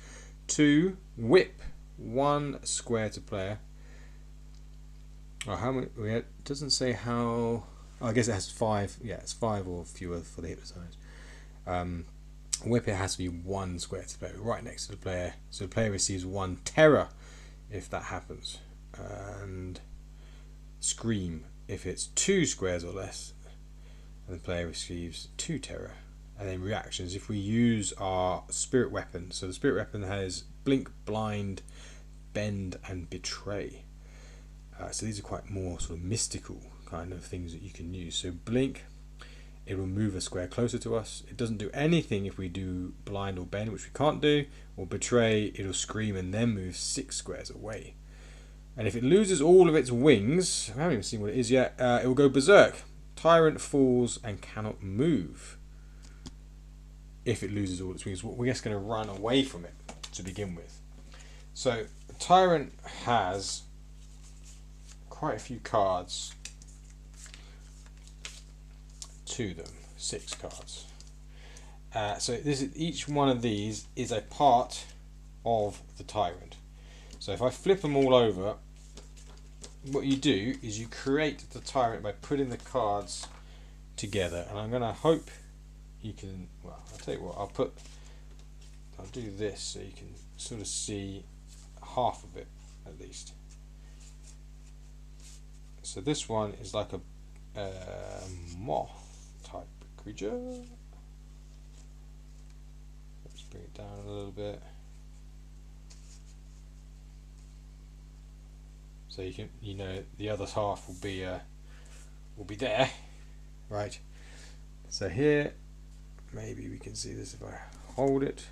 2, whip 1 square to player. Oh, how many? It doesn't say how. Oh, I guess it has 5. Yeah, it's 5 or fewer for the hypnotize. Whip, it has to be 1 square to player, right next to the player. So the player receives 1 terror if that happens, and scream if it's 2 squares or less, and the player receives 2 terror. And then reactions if we use our spirit weapon. So the spirit weapon has blink, blind, bend, and betray. So these are quite more sort of mystical kind of things that you can use. So blink, it will move a square closer to us. It doesn't do anything if we do blind or bend, which we can't do. Or betray, it'll scream and then move 6 squares away. And if it loses all of its wings, I haven't even seen what it is yet, it will go berserk. Tyrant falls and cannot move. If it loses all its wings, we're just going to run away from it to begin with. So Tyrant has quite a few cards to them, 6 cards. So each one of these is a part of the tyrant. So if I flip them all over, what you do is you create the tyrant by putting the cards together. And I'm going to hope you can. Well, I'll tell you what. I'll do this so you can sort of see half of it at least. So this one is like a moth type creature. Let's bring it down a little bit. So you can, the other half will be there, right? So here, maybe we can see this if I hold it.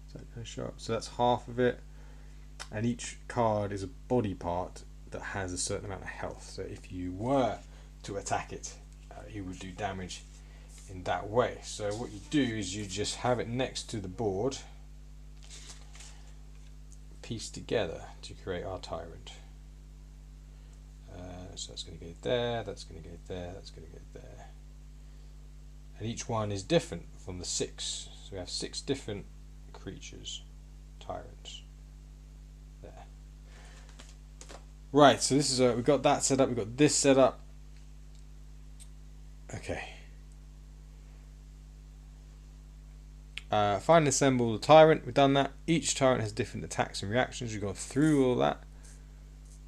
Is that going to show up? So that's half of it. And each card is a body part that has a certain amount of health. So if you were to attack it, you would do damage in that way. So what you do is you just have it next to the board, pieced together to create our tyrant. So that's going to go there, that's going to go there, that's going to go there. And each one is different from the 6. So we have 6 different creatures, tyrants. There. Right, so this is we've got that set up, we've got this set up. Okay. Find and assemble the tyrant, we've done that. Each tyrant has different attacks and reactions, we've gone through all that.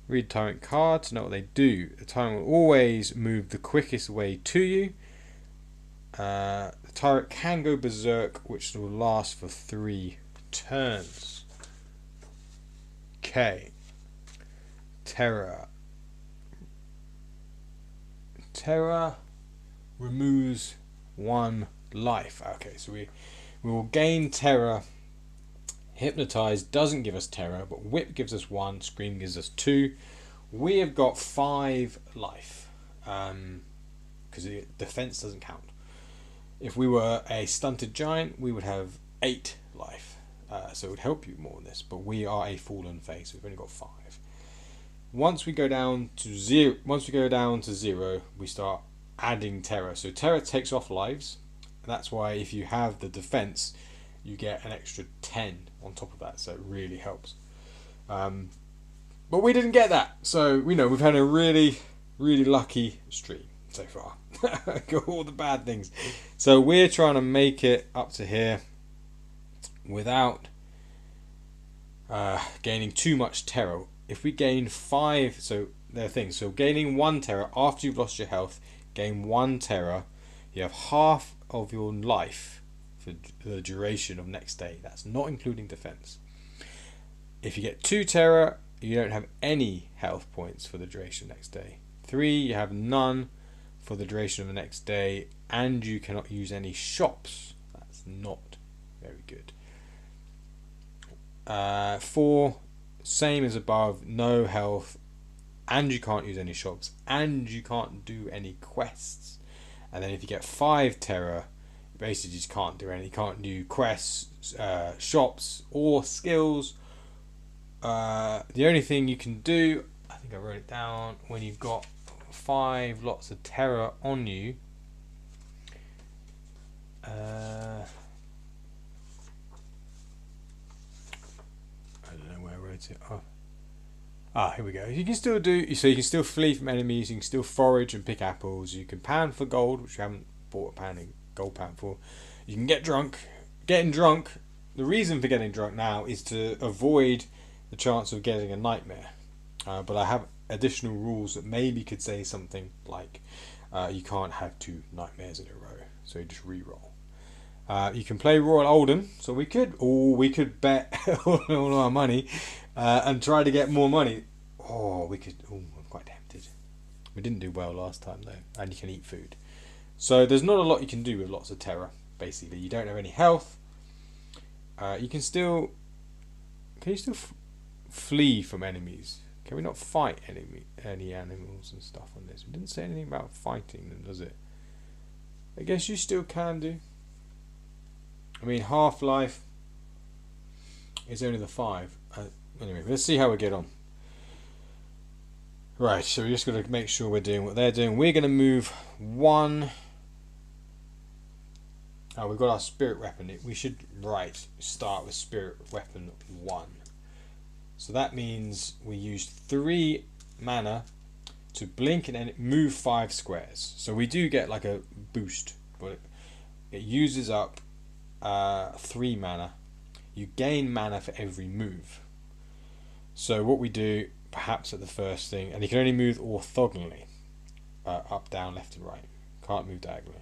Read tyrant cards to know what they do. The tyrant will always move the quickest way to you. The tyrant can go berserk, which will last for 3 turns. Okay. Terror. Terror removes 1 life. Okay, so we will gain terror. Hypnotize doesn't give us terror, but whip gives us 1, scream gives us 2. We have got 5 life, because defense doesn't count. If we were a stunted giant, we would have 8 life, so it would help you more in this, but we are a fallen phase, so we've only got 5. Once we go down to 0, we start adding terror. So terror takes off lives. That's why if you have the defense, you get an extra 10 on top of that, so it really helps. But we didn't get that, so we've had a really, really lucky stream so far. Got all the bad things. So we're trying to make it up to here without gaining too much terror. If we gain 5, so there are things. So gaining 1 terror after you've lost your health, gain 1 terror, you have half of your life for the duration of next day. That's not including defense. If you get 2 terror, you don't have any health points for the duration next day. 3, you have none for the duration of the next day, and you cannot use any shops. That's not very good. 4, same as above, no health, and you can't use any shops, and you can't do any quests. And then if you get 5 terror, you basically just can't do any. You can't do quests, shops, or skills. The only thing you can do, I think I wrote it down, when you've got 5 lots of terror on you, I don't know where I wrote it. Here we go. You can still do, so you can still flee from enemies, you can still forage and pick apples, you can pound for gold, which you haven't bought a gold pound for. You can get drunk. Getting drunk, the reason for getting drunk now is to avoid the chance of getting a nightmare. But I have additional rules that maybe could say something like you can't have 2 nightmares in a row, so you just re-roll. You can play Royal Olden, so we could bet all our money and try to get more money. I'm quite tempted. We didn't do well last time though, and you can eat food. So there's not a lot you can do with lots of terror. Basically, you don't have any health. Can you still flee from enemies? Can we not fight any animals and stuff on this? We didn't say anything about fighting them, does it? I guess you still can do. I mean, Half-Life is only the 5. Anyway, let's see how we get on. Right, so we're just going to make sure we're doing what they're doing. We're going to move 1. Oh, we've got our spirit weapon. We should start with spirit weapon 1. So that means we use 3 mana to blink and move 5 squares. So we do get like a boost, but it uses up 3 mana. You gain mana for every move. So what we do, perhaps at the first thing, and you can only move orthogonally, up, down, left and right. Can't move diagonally.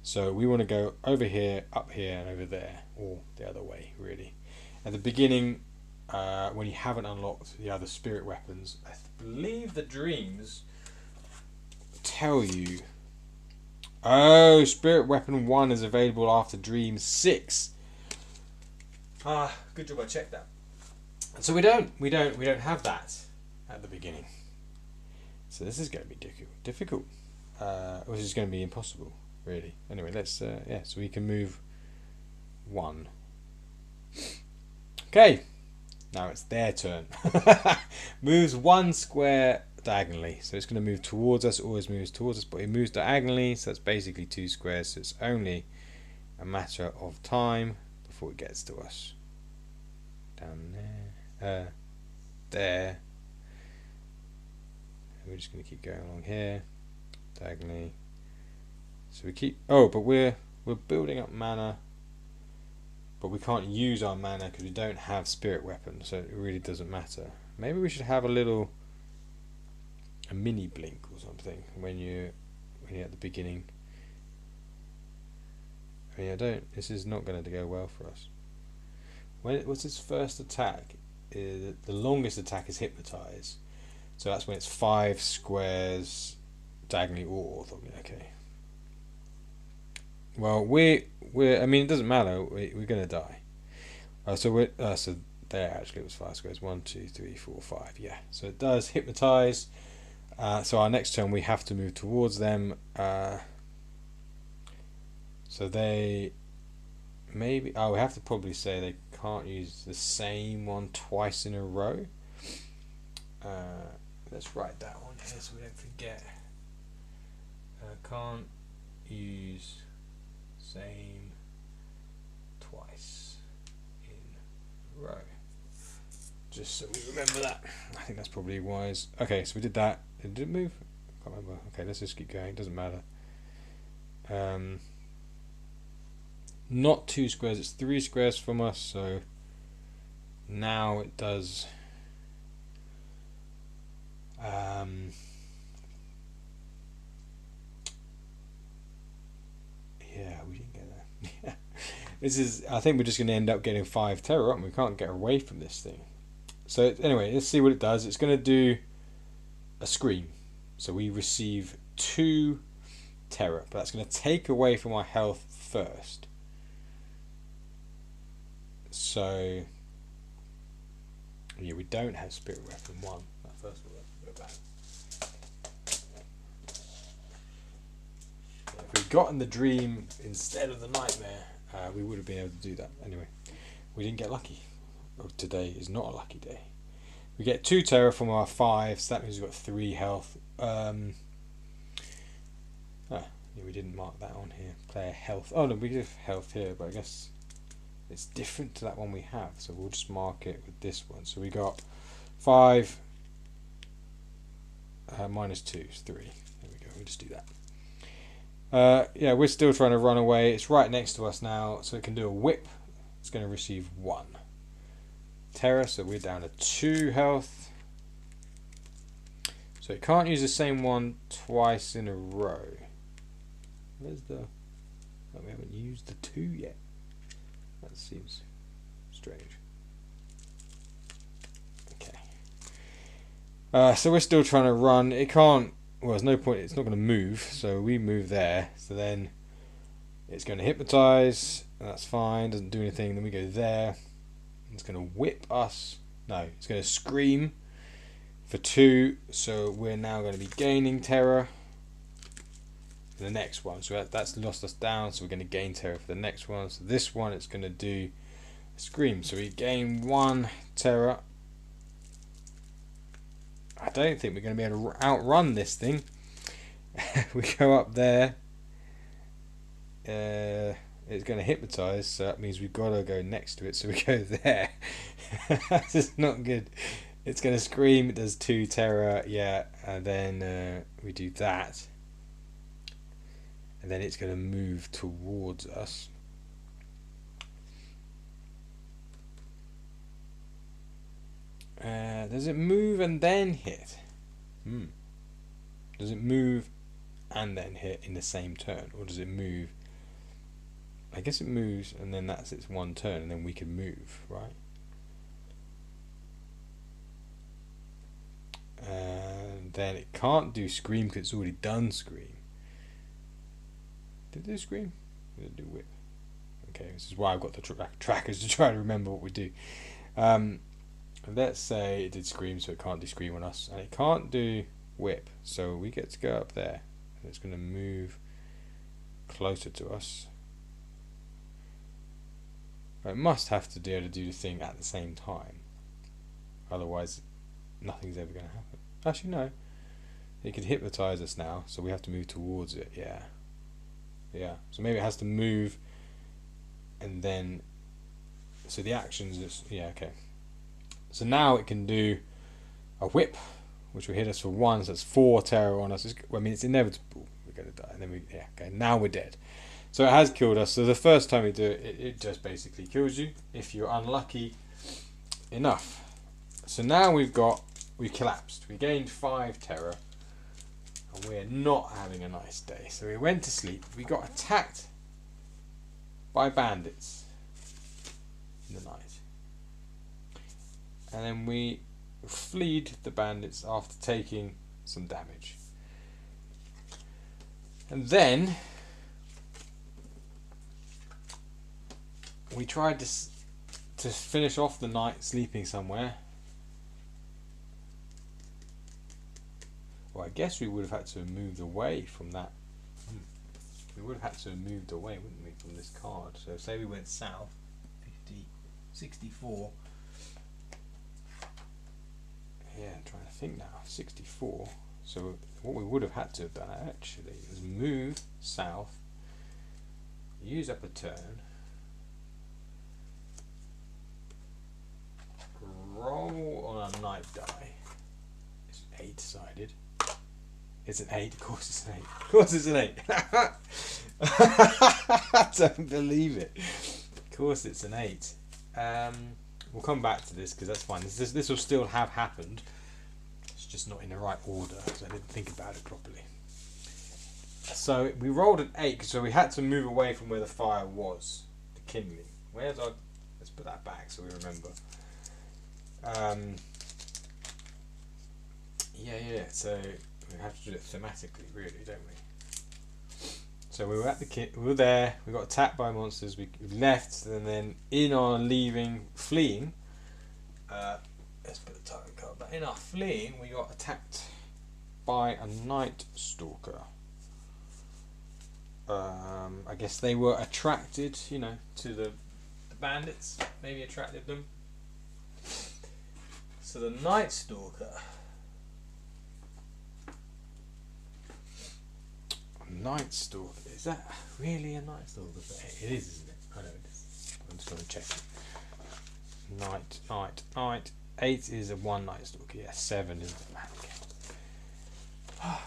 So we want to go over here, up here, and over there, or the other way, really. At the beginning, when you haven't unlocked the other spirit weapons, I believe the dreams tell you. Oh, spirit weapon 1 is available after dream 6. Good job I checked that. So we don't have that at the beginning. So this is going to be difficult. Which is going to be impossible, really. Anyway, let's so we can move 1. Okay. Now it's their turn. Moves 1 square diagonally. So it's going to move towards us, always moves towards us, but it moves diagonally, so that's basically 2 squares, so it's only a matter of time before it gets to us. Down there. There. And we're just going to keep going along here. Diagonally. So we keep... Oh, but we're building up mana. But we can't use our mana because we don't have spirit weapons, so it really doesn't matter. Maybe we should have a mini blink or something when you're at the beginning. I mean, this is not going to go well for us. what's its first attack? The longest attack is hypnotize, so that's when it's 5 squares diagonally or orthogonally. Okay. Well, I mean, it doesn't matter. We're gonna die. So there actually it was 5 squares. 1, 2, 3, 4, 5. Yeah. So it does hypnotize. So our next turn we have to move towards them. So they maybe. Oh, we have to probably say they can't use the same one twice in a row. Let's write that one here so we don't forget. Can't use same twice in a row. Just so we remember that. I think that's probably wise. Okay, so we did that. Did it move? I can't remember. Okay, let's just keep going. Doesn't matter. Not 2 squares, it's 3 squares from us, so now it does yeah, we didn't get that. This is, I think we're just going to end up getting 5 terror, aren't we? We can't get away from this thing. So anyway, let's see what it does. It's going to do a scream. So we receive 2 terror, but that's going to take away from our health first. So yeah, we don't have spirit weapon 1. That first one, go back. If we'd gotten the dream instead of the nightmare, we would have been able to do that. Anyway, we didn't get lucky. Today is not a lucky day. We get 2 terror from our 5, so that means we've got 3 health. Yeah, we didn't mark that on here. Player health. Oh no, we have health here, but I guess it's different to that one we have. So we'll just mark it with this one. So we got 5 minus 2 is 3. There we go. We'll just do that. Yeah, we're still trying to run away. It's right next to us now, so it can do a whip. It's going to receive 1 terror, so we're down to 2 health. So it can't use the same one twice in a row. Where's the... Oh, we haven't used the 2 yet. That seems strange. Okay. So we're still trying to run. It can't... Well, there's no point. It's not going to move, so we move there. So then it's going to hypnotize, and that's fine. Doesn't do anything. Then we go there. It's going to whip us. No, it's going to scream for 2. So we're now going to be gaining terror for the next one. So that's lost us down. So we're going to gain terror for the next one. So this one, it's going to do a scream. So we gain 1 terror. I don't think we're going to be able to outrun this thing. We go up there. It's going to hypnotize, so that means we've got to go next to it. So we go there. This is not good. It's going to scream. It does 2 terror, yeah, and then we do that, and then it's going to move towards us. Does it move and then hit? Does it move and then hit in the same turn, or does it move? I guess it moves and then that's its 1 turn, and then we can move, right? And then it can't do scream because it's already done scream. Did it do scream? Did it do whip? Okay, this is why I've got the trackers to try to remember what we do. Let's say it did scream, so it can't do scream on us, and it can't do whip, so we get to go up there, and it's going to move closer to us. It must have to be able to do the thing at the same time, otherwise nothing's ever going to happen. Actually no, it could hypnotize us now, so we have to move towards it. Yeah, so maybe it has to move, and then so the actions is, yeah, okay. So now it can do a whip, which will hit us for 1, so that's 4 terror on us. I mean, it's inevitable we're going to die, and then okay, now we're dead. So it has killed us. So the first time we do it, it just basically kills you if you're unlucky enough. So now we collapsed. We gained 5 terror, and we're not having a nice day. So we went to sleep. We got attacked by bandits in the night. and then we fleed the bandits after taking some damage. And then we tried to finish off the night sleeping somewhere. Well, I guess we would have had to have moved away from that. We would have had to have moved away, wouldn't we, from this card? So say we went south, 50, 64. Yeah, I'm trying to think now. 64. So what we would have had to have done actually was move south, use up a turn, roll on a night die. It's 8-sided. It's an 8. Of course it's an 8. Of course it's an 8. I don't believe it. Of course it's an 8. We'll come back to this because that's fine. This will still have happened. It's just not in the right order because I didn't think about it properly. So we rolled an 8, so we had to move away from where the fire was. The kindling. Where's our... Let's put that back so we remember. Yeah. So we have to do it thematically, really, don't we? So we were at we were there. We got attacked by monsters. We left, and then in our fleeing. Let's put the target card back. In our fleeing, we got attacked by a night stalker. I guess they were attracted, to the bandits. Maybe attracted them. So the night stalker. Night stalker. Is that really a night stalker? It is, isn't it? I know it is. I'm just going to check it. Night. 8 is a 1 night stalker. Yeah, 7 is the man. Okay.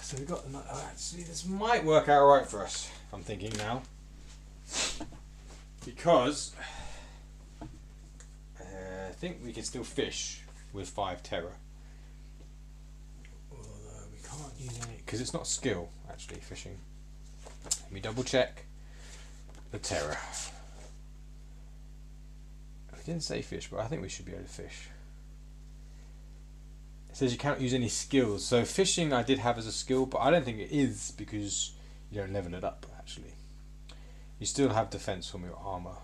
So we got the night. Actually, this might work out right for us. I'm thinking now, because I think we can still fish with 5 terror. Although we can't use any because it's not skill actually fishing. Let me double check the terror. I didn't say fish, but I think we should be able to fish. It says you cannot use any skills. So fishing I did have as a skill, but I don't think it is because you don't level it up actually. You still have defense from your armor.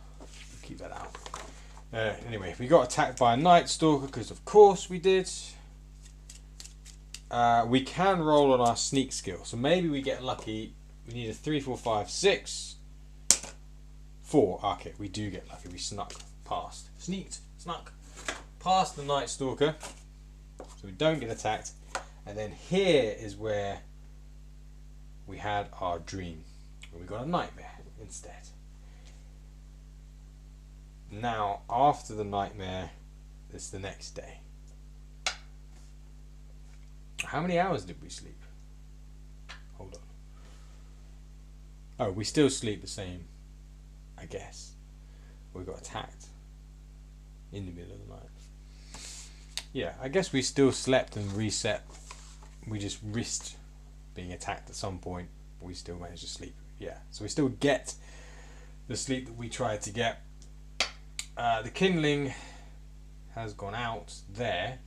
Keep that out. Anyway, we got attacked by a night stalker because of course we did. We can roll on our sneak skill, so maybe we get lucky. We need a 3, 4, 5, 6, 4. Okay, we do get lucky. We snuck past, snuck past the night stalker, so we don't get attacked. And then here is where we had our dream. We got a nightmare instead. Now, after the nightmare, it's the next day. How many hours did we sleep? Hold on. Oh, we still sleep the same, I guess. We got attacked in the middle of the night. Yeah, I guess we still slept and reset. We just risked being attacked at some point, but we still managed to sleep. Yeah, so we still get the sleep that we tried to get. The kindling has gone out there,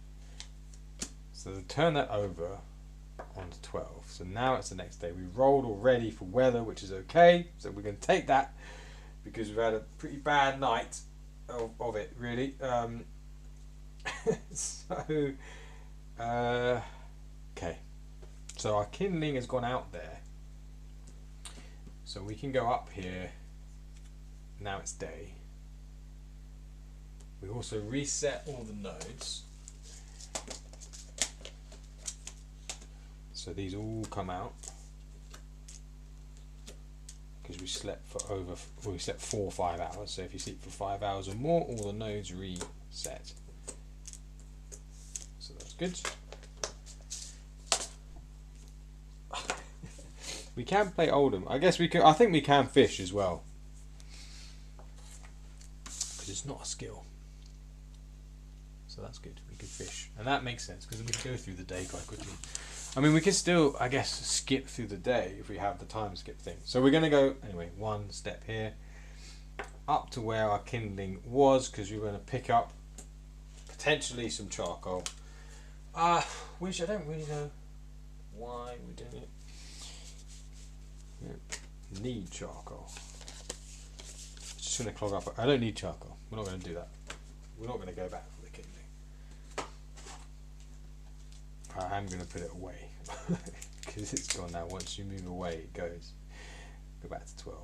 so turn that over onto 12. So now it's the next day. We rolled already for weather, which is okay, so we're going to take that because we've had a pretty bad night of it, really. Okay, so our kindling has gone out there, so we can go up here. Now it's day. We also reset all the nodes, so these all come out because we slept for we slept 4 or 5 hours. So if you sleep for 5 hours or more, all the nodes reset. So that's good. We can play Oldham. I guess we can. I think we can fish as well because it's not a skill. So that's good. We could fish, and that makes sense because we can go through the day quite quickly. I mean, we can still, I guess, skip through the day if we have the time skip thing. So we're going to go anyway. 1 step here, up to where our kindling was, because we're going to pick up potentially some charcoal. Which I don't really know why we're doing it. Yeah. Need charcoal. Just going to clog up. I don't need charcoal. We're not going to do that. We're not going to go back for the kindling. I am going to put it away because it's gone now. Once you move away, it goes. Go back to 12.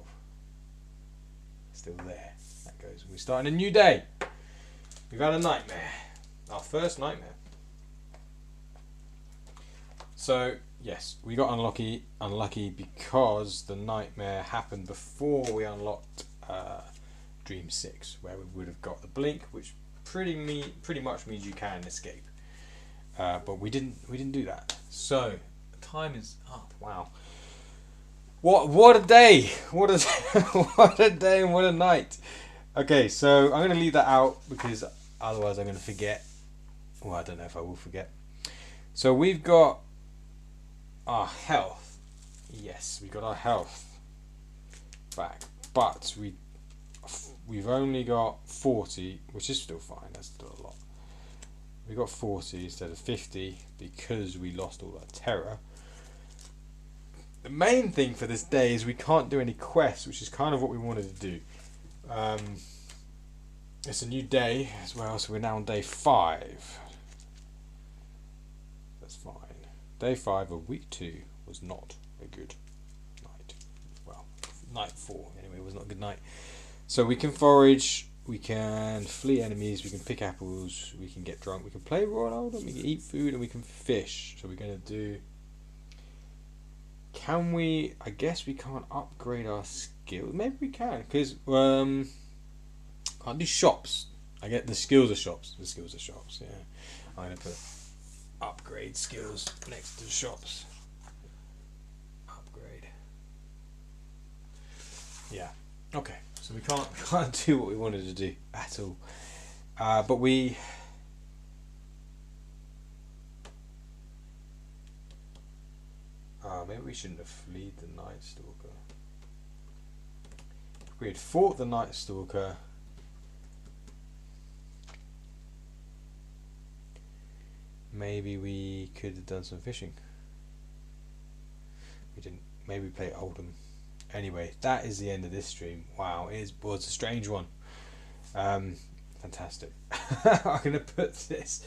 Still there. That goes. We're starting a new day. We've had a nightmare. Our first nightmare. So yes, we got unlucky because the nightmare happened before we unlocked Dream 6, where we would have got the blink, which pretty much means you can escape. But we didn't do that. So time is up. Wow. What a day! What a what a day and what a night. Okay, so I'm going to leave that out because otherwise I'm going to forget. Well, I don't know if I will forget. So we've got our health. Yes, we got our health back, but we've only got 40, which is still fine. That's still a lot. We got 40 instead of 50 because we lost all our terror. The main thing for this day is we can't do any quests, which is kind of what we wanted to do. It's a new day as well, so we're now on day 5. That's fine. Day 5 of week 2 was not a good night. Well, night 4 anyway was not a good night. So we can forage, we can flee enemies, we can pick apples, we can get drunk, we can play Royal Oldham, we can eat food, and we can fish. So we're going to do... Can we... I guess we can't upgrade our skills. Maybe we can, because... can't do shops. I get the skills are shops. The skills are shops, yeah. I'm going to put upgrade skills next to the shops. Upgrade. Yeah. Okay. So we can't do what we wanted to do at all. But we... maybe we shouldn't have fled the Night Stalker. If we had fought the Night Stalker... Maybe we could have done some fishing. We didn't. Maybe play Oldham. Anyway, that is the end of this stream. Wow, it was a strange one. Fantastic. I'm going to put this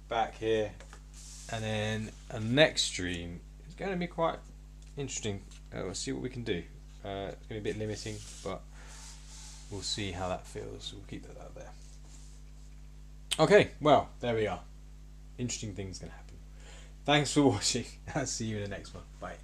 back here. And then a next stream is going to be quite interesting. We'll see what we can do. It's going to be a bit limiting, but we'll see how that feels. We'll keep that out there. Okay, well, there we are. Interesting things can happen. Thanks for watching. I'll see you in the next one. Bye.